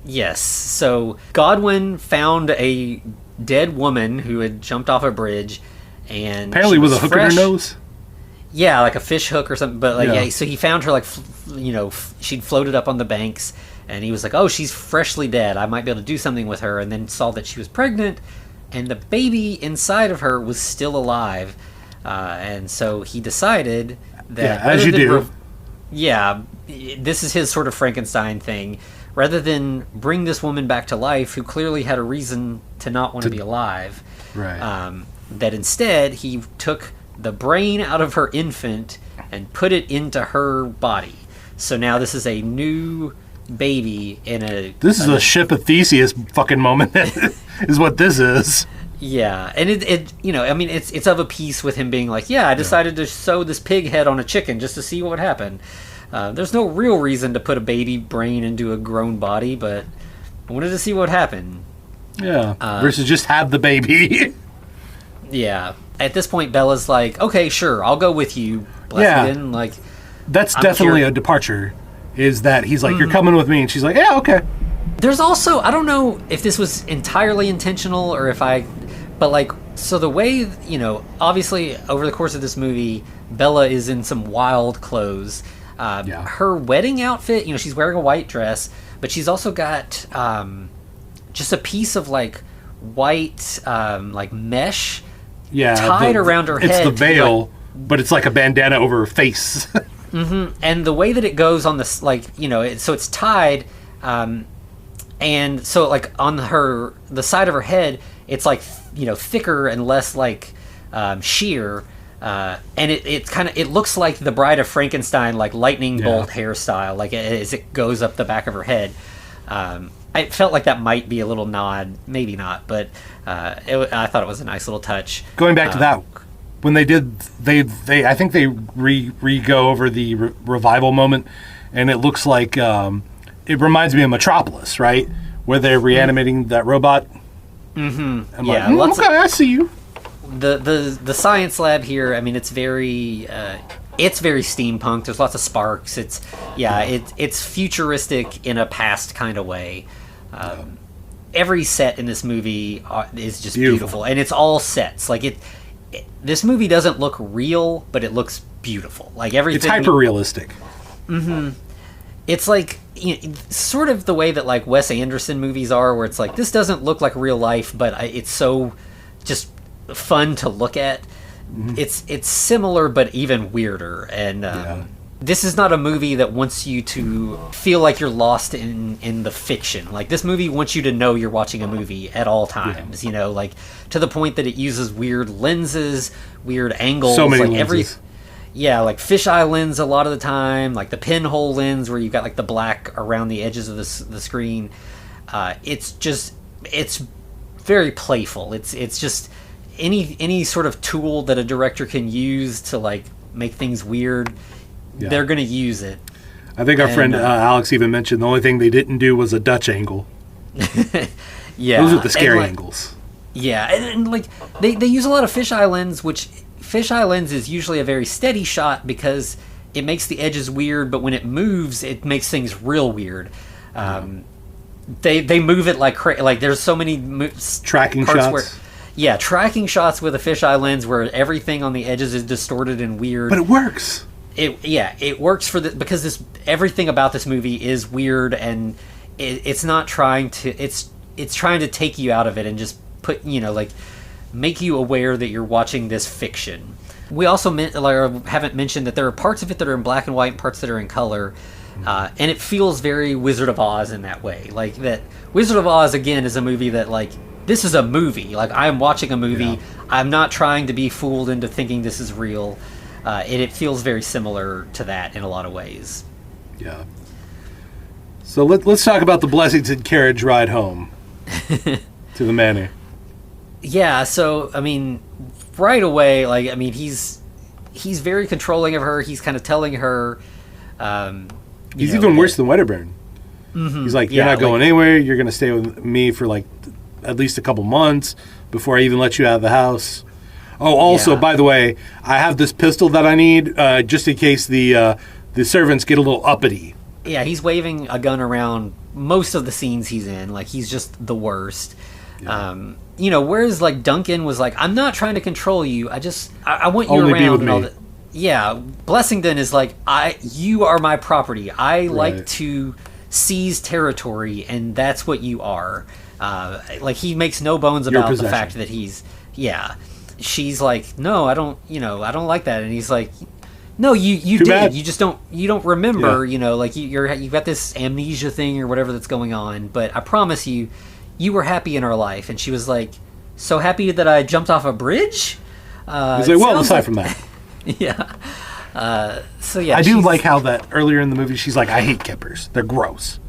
Yes. So Godwin found a dead woman who had jumped off a bridge, and apparently with a hook in her nose. Yeah, like a fish hook or something. But so he found her, like, she'd floated up on the banks, and he was like, "Oh, she's freshly dead. I might be able to do something with her." And then saw that she was pregnant, and the baby inside of her was still alive. And so he decided that, as you do, this is his sort of Frankenstein thing. Rather than bring this woman back to life, who clearly had a reason to not want to be alive, right? That instead he took the brain out of her infant and put it into her body. So now this is a new baby in a... This is a ship of Theseus fucking moment, is what this is. Yeah, and it's of a piece with him being like, I decided to sew this pig head on a chicken just to see what would happen. There's no real reason to put a baby brain into a grown body, but I wanted to see what happened. Yeah, versus just have the baby. Yeah. At this point, Bella's like, okay, sure, I'll go with you, Blessington. Yeah. Like, that's definitely a departure, is that he's like, you're coming with me, and she's like, yeah, okay. There's also, I don't know if this was entirely intentional or but like, so the way, obviously over the course of this movie, Bella is in some wild clothes. Her wedding outfit, she's wearing a white dress, but she's also got just a piece of, like, white, like, mesh tied around her head. It's the veil, but it's like a bandana over her face. Mm-hmm. And the way that it goes on this, like, so it's tied, and so, like, on the side of her head, it's, like, thicker and less, like, sheer. And it looks like the Bride of Frankenstein, like, lightning bolt hairstyle, like, as it goes up the back of her head. I felt like that might be a little nod, maybe not, but I thought it was a nice little touch. Going back to that, when they I think they re-go over the revival moment, and it looks like it reminds me of Metropolis, right? Where they're reanimating that robot. Mm-hmm. I'm like, okay, I see you. The science lab here, I mean, it's very steampunk. There's lots of sparks. It's futuristic in a past kind of way. Every set in this movie is just beautiful, and it's all sets. Like this movie doesn't look real, but it looks beautiful. Like everything. It's hyper realistic. Mm-hmm. It's like sort of the way that, like, Wes Anderson movies are, where it's like, this doesn't look like real life, but it's so just fun to look at. Mm-hmm. It's similar, but even weirder. And this is not a movie that wants you to feel like you're lost in the fiction. Like, this movie wants you to know you're watching a movie at all times. Like, to the point that it uses weird lenses, weird angles. So many lenses. Like fisheye lens a lot of the time, like the pinhole lens where you've got, like, the black around the edges of the screen. It's very playful. It's just any sort of tool that a director can use to, like, make things weird, they're going to use it. I think our friend Alex even mentioned the only thing they didn't do was a Dutch angle. Those are the scary angles. Yeah, and like they use a lot of fisheye lens, which fisheye lens is usually a very steady shot because it makes the edges weird, but when it moves, it makes things real weird. They move it like there's so many tracking shots. Tracking shots with a fisheye lens where everything on the edges is distorted and weird. But it works. it works for because this everything about this movie is weird, and it's not trying to it's trying to take you out of it and just put like make you aware that you're watching this fiction. We also haven't mentioned that there are parts of it that are in black and white and parts that are in color, and it feels very Wizard of Oz in that way. Like that Wizard of Oz again is a movie that like this is a movie. Like I'm watching a movie. Yeah. I'm not trying to be fooled into thinking this is real. And it feels very similar to that in a lot of ways. Yeah. So let's talk about the Blessington carriage ride home to the manor. Yeah, so I mean, right away, like I mean, he's very controlling of her. He's kind of telling her. He's even worse than Wedderburn. Mm-hmm. He's like, "You're not going anywhere. You're going to stay with me for like at least a couple months before I even let you out of the house." Oh, also, by the way, I have this pistol that I need just in case the servants get a little uppity. Yeah, he's waving a gun around most of the scenes he's in. Like, he's just the worst. Yeah. Whereas, like, Duncan was like, I'm not trying to control you. I want you only around. Be with and me. all that. Yeah, Blessington is like, you are my property. I like to seize territory, and that's what you are. Like, he makes no bones about the fact that he's... Yeah. She's like, no, I don't like that. And he's like, no, you did. Bad. You just don't remember, like you've got this amnesia thing or whatever that's going on. But I promise you were happy in our life. And she was like, so happy that I jumped off a bridge? He's like, well, aside from that. Yeah. I do like how that earlier in the movie, she's like, I hate kippers. They're gross.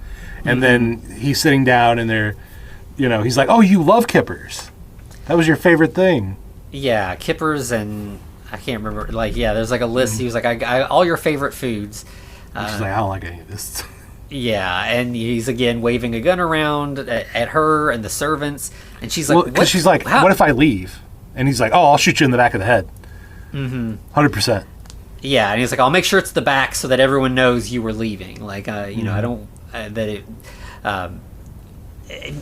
And then he's sitting down and they're, he's like, oh, you love kippers. That was your favorite thing. Yeah, kippers and I can't remember. Like, yeah, there's like a list. He was like, I all your favorite foods. She's like, I don't like any of this. Yeah, and he's again waving a gun around at her and the servants, and she's like, because she's like, what if I leave? And he's like, oh, I'll shoot you in the back of the head. 100%. Yeah, and he's like, I'll make sure it's the back so that everyone knows you were leaving. Like, I don't that it.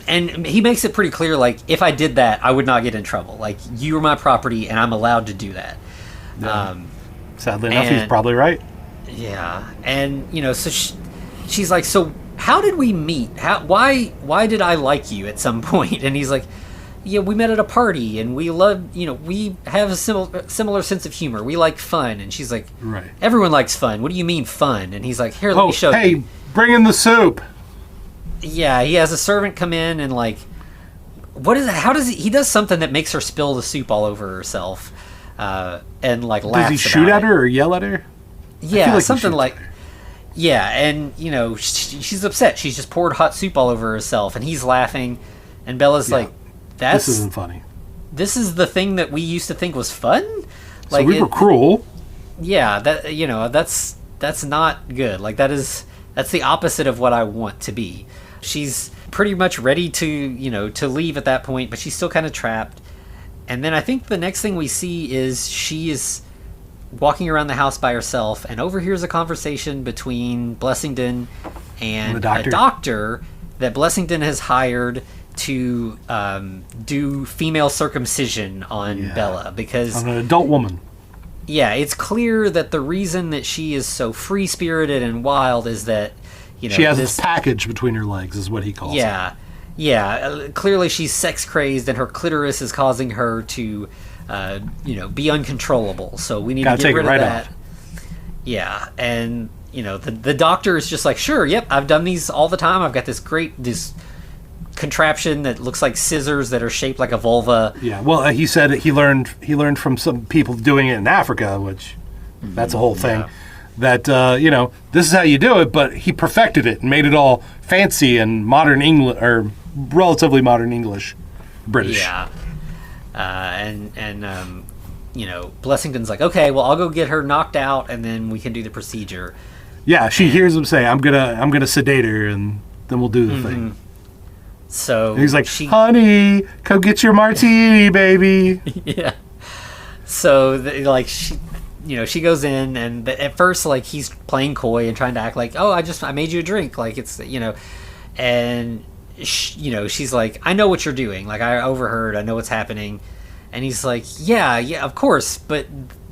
And he makes it pretty clear, like, if I did that, I would not get in trouble. Like, you are my property, and I'm allowed to do that. Yeah. Sadly enough, he's probably right. Yeah. And, so she's like, so how did we meet? Why did I like you at some point? And he's like, yeah, we met at a party, and we love, we have a similar sense of humor. We like fun. And she's like, right. Everyone likes fun. What do you mean fun? And he's like, here, let me show you. Hey, bring in the soup. Yeah, he has a servant come in and like, what is it? How does he does something that makes her spill the soup all over herself, and like laughs. Does he shoot at her or yell at her? Yeah, like something like. Yeah, and she's upset. She's just poured hot soup all over herself, and he's laughing, and Bella's like, "This isn't funny. This is the thing that we used to think was fun. Like so we were cruel. Yeah, that's not good. Like that's the opposite of what I want to be." She's pretty much ready to leave at that point, but she's still kind of trapped. And then I think the next thing we see is she is walking around the house by herself and overhears a conversation between Blessington and a doctor that Blessington has hired to do female circumcision on Bella because... I'm an adult woman. Yeah, it's clear that the reason that she is so free-spirited and wild is that she has this package between her legs, is what he calls it. Yeah. Clearly, she's sex crazed, and her clitoris is causing her to, be uncontrollable. So we need to get rid of that. Off. Yeah, and the doctor is just like, sure, yep, I've done these all the time. I've got this contraption that looks like scissors that are shaped like a vulva. Yeah. Well, he said he learned from some people doing it in Africa, which that's a whole thing. Yeah. That, this is how you do it, but he perfected it and made it all fancy and modern English, or relatively modern English, British. Yeah. Blessington's like, okay, well, I'll go get her knocked out and then we can do the procedure. Yeah, she hears him say, I'm gonna sedate her and then we'll do the thing. So and he's like, honey, come get your martini, baby. Yeah. So, she goes in, and at first, like, he's playing coy and trying to act like, oh, I made you a drink, like, it's, and, she's like, I know what you're doing, like, I overheard, I know what's happening, and he's like, yeah, of course, but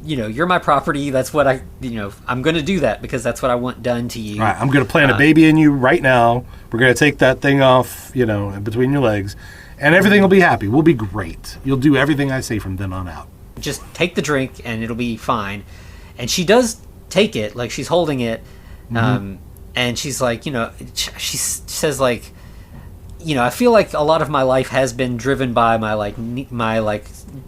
you're my property. That's what I'm going to do that because that's what I want done to you. All right, I'm going to plant a baby in you right now. We're going to take that thing off, between your legs, and everything will be happy. We'll be great. You'll do everything I say from then on out. Just take the drink and it'll be fine. And she does take it, like she's holding it, and she's like, she says like, I feel like a lot of my life has been driven by my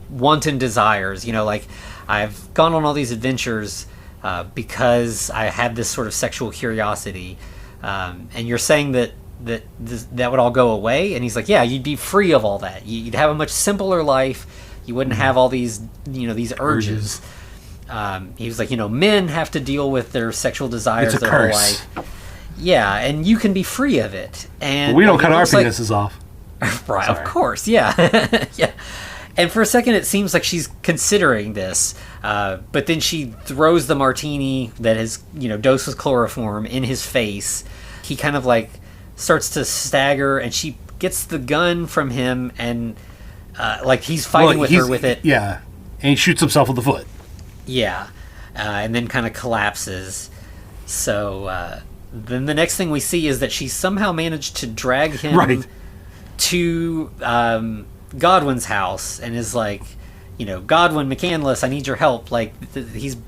wanton desires. Like I've gone on all these adventures because I had this sort of sexual curiosity. And you're saying that would all go away? And he's like, yeah, you'd be free of all that. You'd have a much simpler life. You wouldn't have all these, these urges. He was like, men have to deal with their sexual desires their whole life. Yeah, and you can be free of it. And we don't cut our penises off. Right, of course, yeah. Yeah. And for a second, it seems like she's considering this, but then she throws the martini that is, dosed with chloroform in his face. He kind of like starts to stagger, and she gets the gun from him, and like he's fighting with her with it. Yeah, and he shoots himself in the foot. Yeah, and then kind of collapses. So then the next thing we see is that she somehow managed to drag him to Godwin's house and is like, Godwin, McCandless, I need your help. Like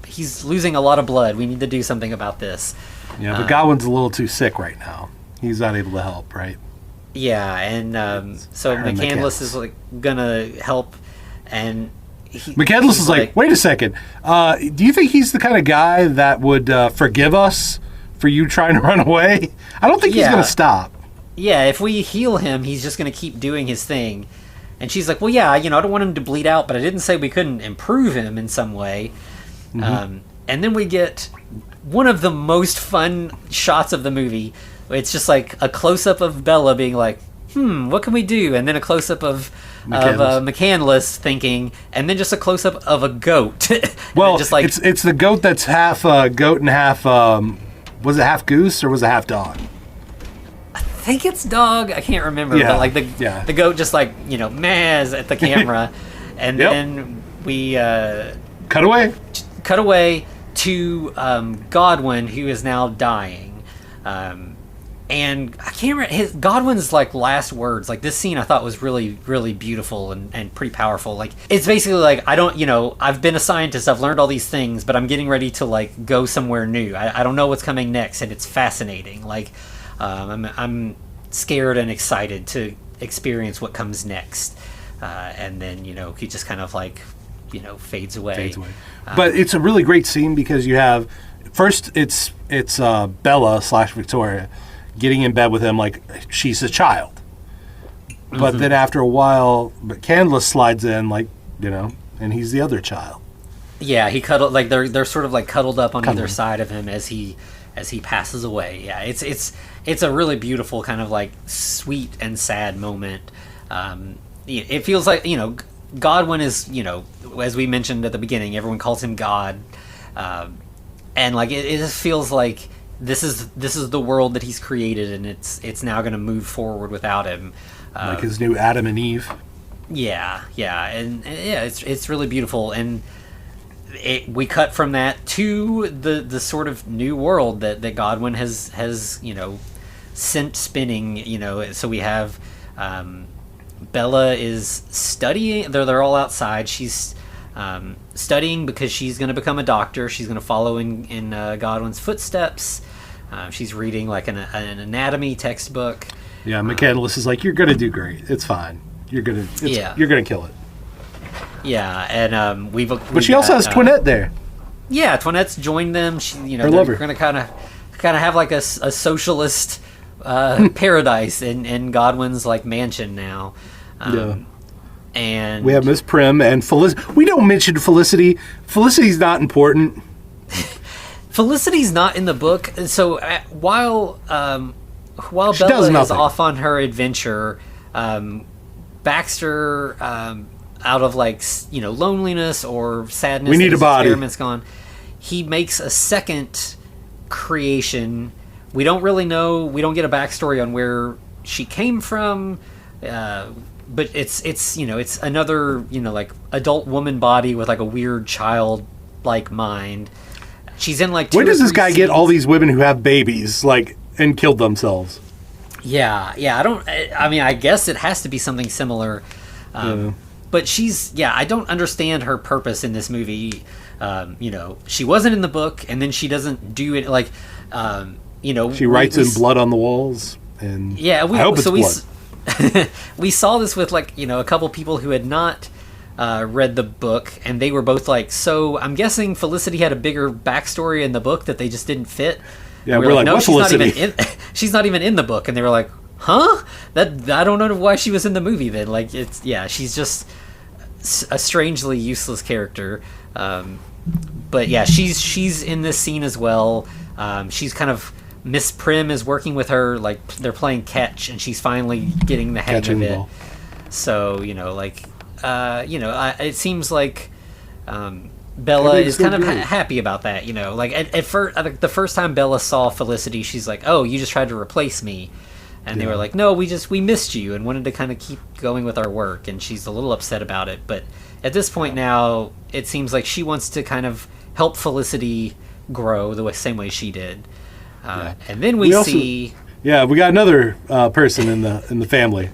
he's losing a lot of blood. We need to do something about this. Yeah, but Godwin's a little too sick right now. He's not able to help, right? Yeah, and so McCandless is like gonna help, and McCandless is like, wait a second. Do you think he's the kind of guy that would forgive us for you trying to run away? I don't think he's gonna stop. Yeah, if we heal him, he's just gonna keep doing his thing. And she's like, well, yeah, I don't want him to bleed out, but I didn't say we couldn't improve him in some way. And then we get one of the most fun shots of the movie. It's just like a close-up of Bella being like, what can we do? And then a close-up of McCandless thinking, and then just a close-up of a goat. Well, just like, it's the goat that's half goat and half, was it half goose or was it half dog? I think it's dog. I can't remember. Yeah, but like the goat just like, mahs at the camera. And then we cut away to Godwin, who is now dying. And I can't remember Godwin's like last words. Like this scene I thought was really, really beautiful and pretty powerful. Like it's basically like, I've been a scientist, I've learned all these things, but I'm getting ready to like go somewhere new. I don't know what's coming next, and it's fascinating. Like I'm scared and excited to experience what comes next. And then, he just kind of like, fades away. But it's a really great scene because you have, first it's Bella / Victoria getting in bed with him like she's a child. But then after a while, McCandless slides in like, and he's the other child. Yeah, he cuddled, like they're sort of like cuddled up on either side of him as he passes away. Yeah, it's a really beautiful kind of like sweet and sad moment. It feels like, Godwin is, as we mentioned at the beginning, everyone calls him God. And like it just feels like this is the world that he's created, and it's now going to move forward without him. Like his new Adam and Eve. Yeah, and it's really beautiful, and we cut from that to the sort of new world that Godwin has sent spinning. So we have Bella is studying. They're all outside. She's studying because she's going to become a doctor. She's going to follow in Godwin's footsteps. She's reading like an anatomy textbook. Yeah, McCandless is like, you're going to do great. It's fine. You're going to kill it. Yeah, and but she also has Twinette there. Yeah, Twinette's joined them. They're going to kind of have like a socialist paradise in Godwin's like mansion now. And we have Miss Prim and Felicity. We don't mention Felicity. Felicity's not important. Felicity's not in the book. So while Bella is off on her adventure, Baxter, out of like loneliness or sadness, we need a body. Experiment's gone. He makes a second creation. We don't really know. We don't get a backstory on where she came from. But it's another like adult woman body with like a weird child like mind. She's in like Where does this guy get all these women who have babies, like, and killed themselves? Yeah. I mean, I guess it has to be something similar. But I don't understand her purpose in this movie. She wasn't in the book, and then she doesn't do it like, She writes in blood on the walls, and I hope it's blood. We saw this with like, a couple people who had not read the book, and they were both like, so I'm guessing Felicity had a bigger backstory in the book that they just didn't fit. Yeah, we're like, no, she's Felicity? She's not even in the book, and they were like, huh? That I don't know why she was in the movie then. Like, she's just a strangely useless character. But yeah, she's in this scene as well. She's kind of, Miss Prim is working with her, like they're playing catch, and she's finally getting the hang of it. So it seems like Bella is kind of happy about that. Like at first, the first time Bella saw Felicity, she's like, "Oh, you just tried to replace me," and they were like, "No, we missed you and wanted to kind of keep going with our work," and she's a little upset about it. But at this point now, it seems like she wants to kind of help Felicity grow the same way she did. And then we see... Yeah, we got another person in the family.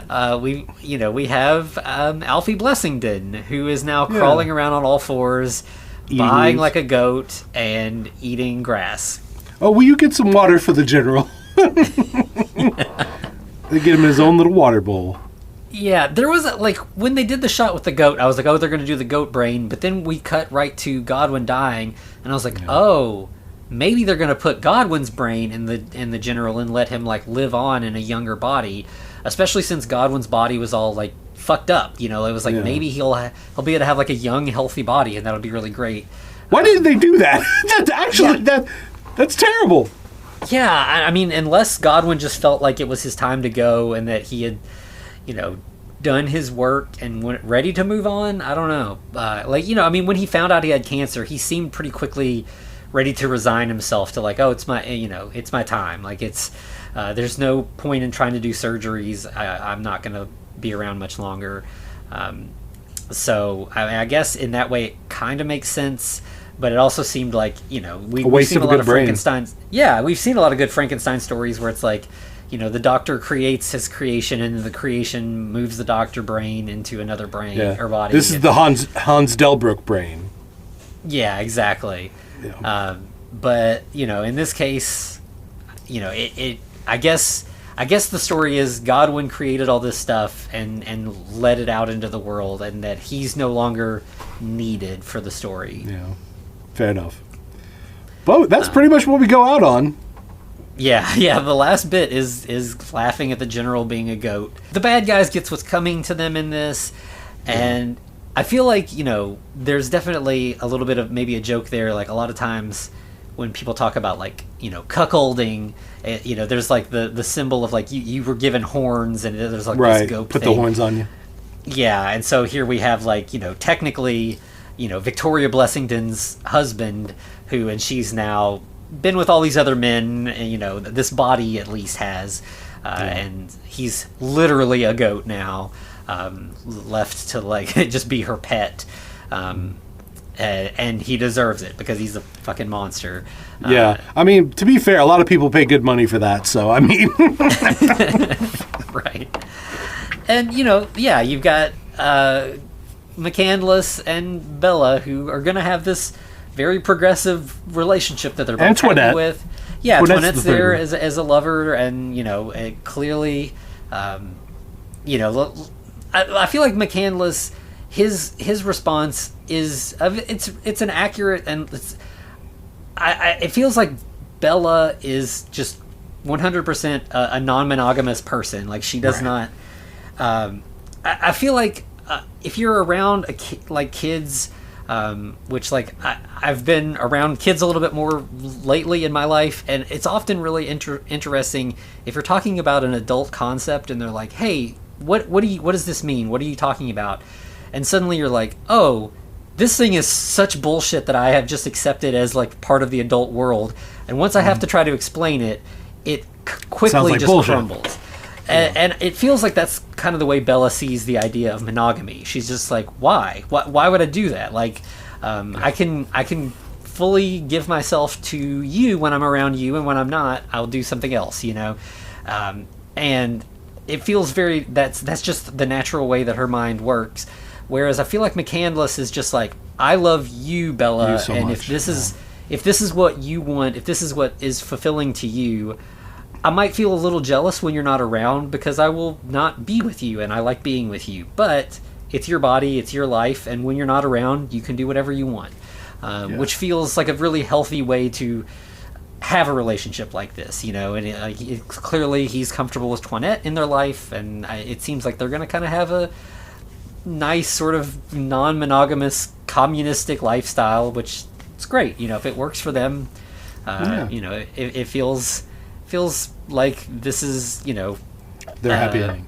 We have Alfie Blessington, who is now crawling around on all fours, buying like a goat, and eating grass. Oh, will you get some water for the general? They get him his own little water bowl. Yeah, there was when they did the shot with the goat, I was like, oh, they're going to do the goat brain, but then we cut right to Godwin dying, and I was like, oh, maybe they're going to put Godwin's brain in the general and let him like live on in a younger body, especially since Godwin's body was all like fucked up. It was like maybe he'll be able to have like a young, healthy body, and that'll be really great. Why didn't they do that? That's terrible. Yeah, I mean, unless Godwin just felt like it was his time to go and that he had, done his work and went ready to move on. I don't know. When he found out he had cancer, he seemed pretty quickly ready to resign himself to like, oh, it's my time. Like there's no point in trying to do surgeries. I'm not going to be around much longer. So I guess in that way it kind of makes sense. But it also seemed like, we've seen a lot of Frankenstein's. Yeah, we've seen a lot of good Frankenstein stories where it's like, the doctor creates his creation, and the creation moves the doctor brain into another brain or body. This is the Hans Delbruck brain. Yeah, exactly. Yeah. But in this case, I guess the story is Godwin created all this stuff and let it out into the world, and that he's no longer needed for the story. Yeah, fair enough. But that's pretty much what we go out on. Yeah, the last bit is laughing at the general being a goat. The bad guys gets what's coming to them in this, and I feel like, there's definitely a little bit of maybe a joke there. Like a lot of times when people talk about like, cuckolding, there's like the symbol of like you were given horns, and there's like this goat put thing. The horns on you. Yeah, and so here we have like, technically, Victoria Blessington's husband, and she's now been with all these other men, and this body at least has, and he's literally a goat now, left to like just be her pet, and he deserves it because he's a fucking monster. Yeah, I mean, to be fair, a lot of people pay good money for that, so I mean, right. And you've got McCandless and Bella, who are gonna have this very progressive relationship that they're both happy with. Yeah, Toinette's there as a lover, and it clearly, I feel like McCandless, his response is it's an accurate, and it feels like Bella is just 100% a non-monogamous person. Like she does not. I feel like if you're around kids. Which I've been around kids a little bit more lately in my life, and it's often really interesting if you're talking about an adult concept and they're like, hey, what does this mean? What are you talking about? And suddenly you're like, oh, this thing is such bullshit that I have just accepted as like part of the adult world, and once I have to try to explain it, it quickly just bullshit. Crumbles. And it feels like that's kind of the way Bella sees the idea of monogamy. She's just like, why? Why would I do that? Like, I can fully give myself to you when I'm around you, and when I'm not, I'll do something else, and it feels very, that's just the natural way that her mind works. Whereas I feel like McCandless is just like, I love you, Bella, so and much, if this is what you want, if this is what is fulfilling to you, I might feel a little jealous when you're not around, because I will not be with you, and I like being with you. But it's your body, it's your life, and when you're not around, you can do whatever you want. Which feels like a really healthy way to have a relationship like this, and clearly he's comfortable with Toinette in their life, and it seems like they're going to kind of have a nice sort of non-monogamous communistic lifestyle, which is great. If it works for them, it feels like this is, their happy ending.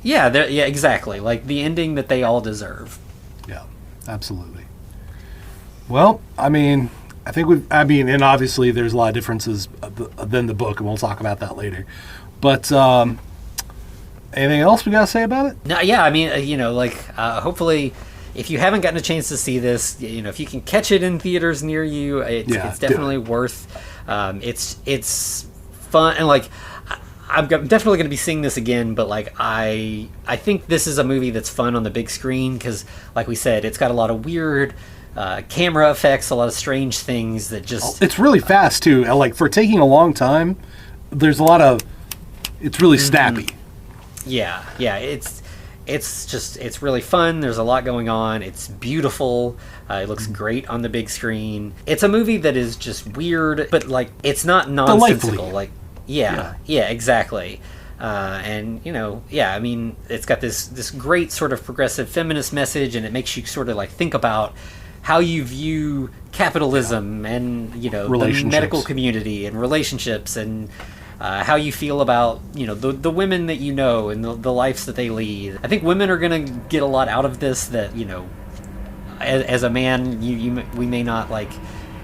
Yeah, exactly. Like the ending that they all deserve. Yeah, absolutely. Well, and obviously there's a lot of differences than the book, and we'll talk about that later. But anything else we got to say about it? No, yeah, hopefully, if you haven't gotten a chance to see this, if you can catch it in theaters near you, it's definitely worth. It's fun, and I'm definitely going to be seeing this again. But I think this is a movie that's fun on the big screen because, like we said, it's got a lot of weird camera effects, a lot of strange things that just. It's really fast too. For taking a long time, there's a lot of. It's really snappy. Yeah, it's really fun. There's a lot going on. It's beautiful. It looks great on the big screen. It's a movie that is just weird, but it's not nonsensical. Yeah, exactly. And it's got this great sort of progressive feminist message, and it makes you sort of think about how you view capitalism and the medical community and relationships, and how you feel about the women that and the lives that they lead. I think women are going to get a lot out of this that as a man we may not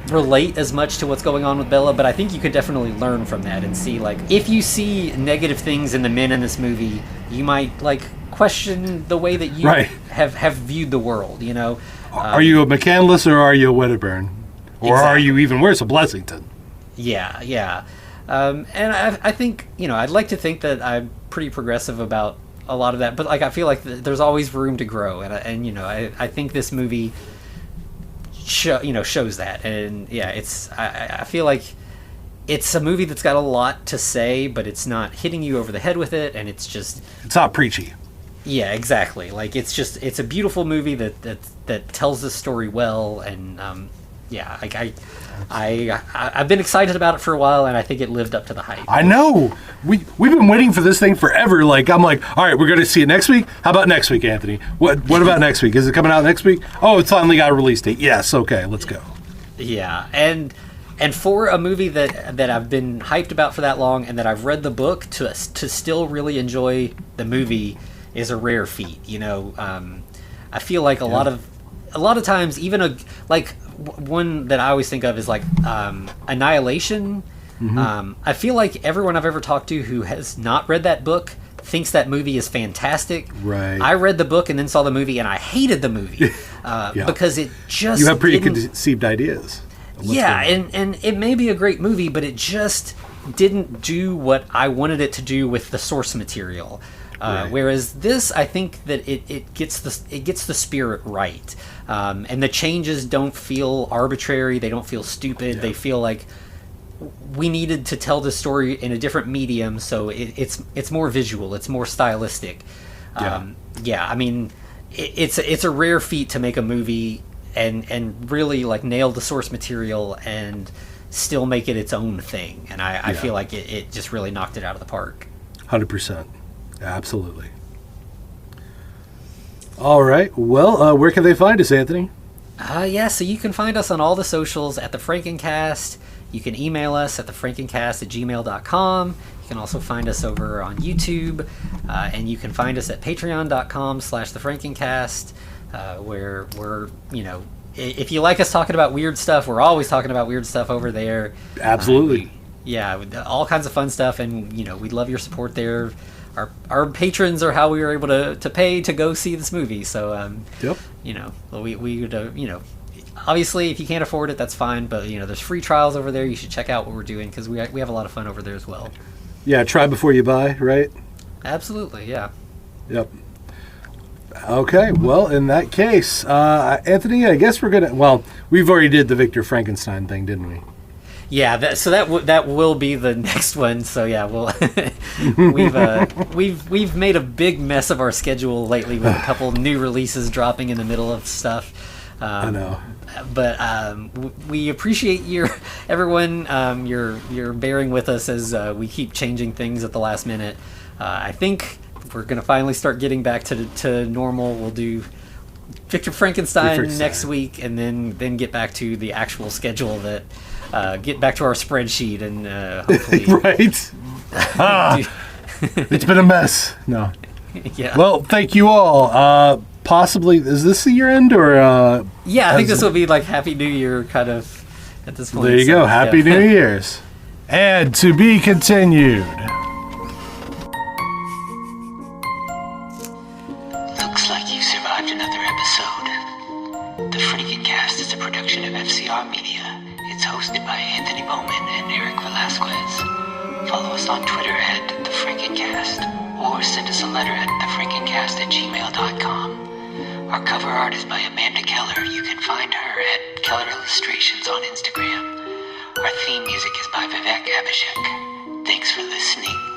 relate as much to what's going on with Bella, but I think you could definitely learn from that and see if you see negative things in the men in this movie, you might question the way that you have viewed the world. Are you a McCandless or are you a Wedderburn, or exactly. Are you even worse, a Blessington? Yeah. And I think, I'd like to think that I'm pretty progressive about a lot of that, but I feel like there's always room to grow, and I think this movie shows that, and I feel like it's a movie that's got a lot to say, but it's not hitting you over the head with it, and it's not preachy. Yeah, exactly. It's a beautiful movie that tells the story well, and I've been excited about it for a while, and I think it lived up to the hype. I know. We've been waiting for this thing forever. I'm like, all right, we're going to see it next week. How about next week, Anthony? What about next week? Is it coming out next week? Oh, it's finally got a release date. Yes, okay, let's go. Yeah, and for a movie that I've been hyped about for that long, and that I've read the book to still really enjoy the movie is a rare feat. I feel like a lot of times, even one that I always think of is Annihilation. Mm-hmm. I feel like everyone I've ever talked to who has not read that book thinks that movie is fantastic. Right. I read the book and then saw the movie, and I hated the movie because it just you have preconceived ideas. Yeah, and it may be a great movie, but it just didn't do what I wanted it to do with the source material. Whereas this, I think that it gets the spirit right, and the changes don't feel arbitrary. They don't feel stupid. Yeah. They feel like we needed to tell the story in a different medium, so it's more visual. It's more stylistic. It's a rare feat to make a movie and really nail the source material and still make it its own thing. And I feel like it just really knocked it out of the park. 100%. Absolutely. All right. Well, where can they find us, Anthony? So you can find us on all the socials at The Frankencast. You can email us at thefrankencast@gmail.com. You can also find us over on YouTube, and you can find us at patreon.com/thefrankencast, where we're, if you like us talking about weird stuff, we're always talking about weird stuff over there. Absolutely. All kinds of fun stuff, and, we'd love your support there. Our patrons are how we were able to pay to go see this movie. So, yep. We would, obviously, if you can't afford it, that's fine. But there's free trials over there. You should check out what we're doing because we have a lot of fun over there as well. Yeah, try before you buy, right? Absolutely, yeah. Yep. Okay, well, in that case, Anthony, I guess we're gonna. Well, we've already did the Victor Frankenstein thing, didn't we? Yeah, that will be the next one. So yeah, we've made a big mess of our schedule lately with a couple new releases dropping in the middle of stuff. I know, but we appreciate everyone. You're bearing with us as we keep changing things at the last minute. I think we're gonna finally start getting back to normal. We'll do Victor Frankenstein next week, and then get back to the actual schedule that. Get back to our spreadsheet and hopefully... Right. It's been a mess. No. Yeah. Well, thank you all. Possibly, is this the year end or... Yeah, I think this will be like Happy New Year kind of at this point. There you go. Happy New Year's. And to be continued. Looks like you survived another episode. The Frankencast is a production of FCR Media. It's hosted by Anthony Bowman and Eric Velasquez. Follow us on Twitter at The Frankencast, or send us a letter at thefrankencast@gmail.com. Our cover art is by Amanda Keller. You can find her at Keller Illustrations on Instagram. Our theme music is by Vivek Abhishek. Thanks for listening.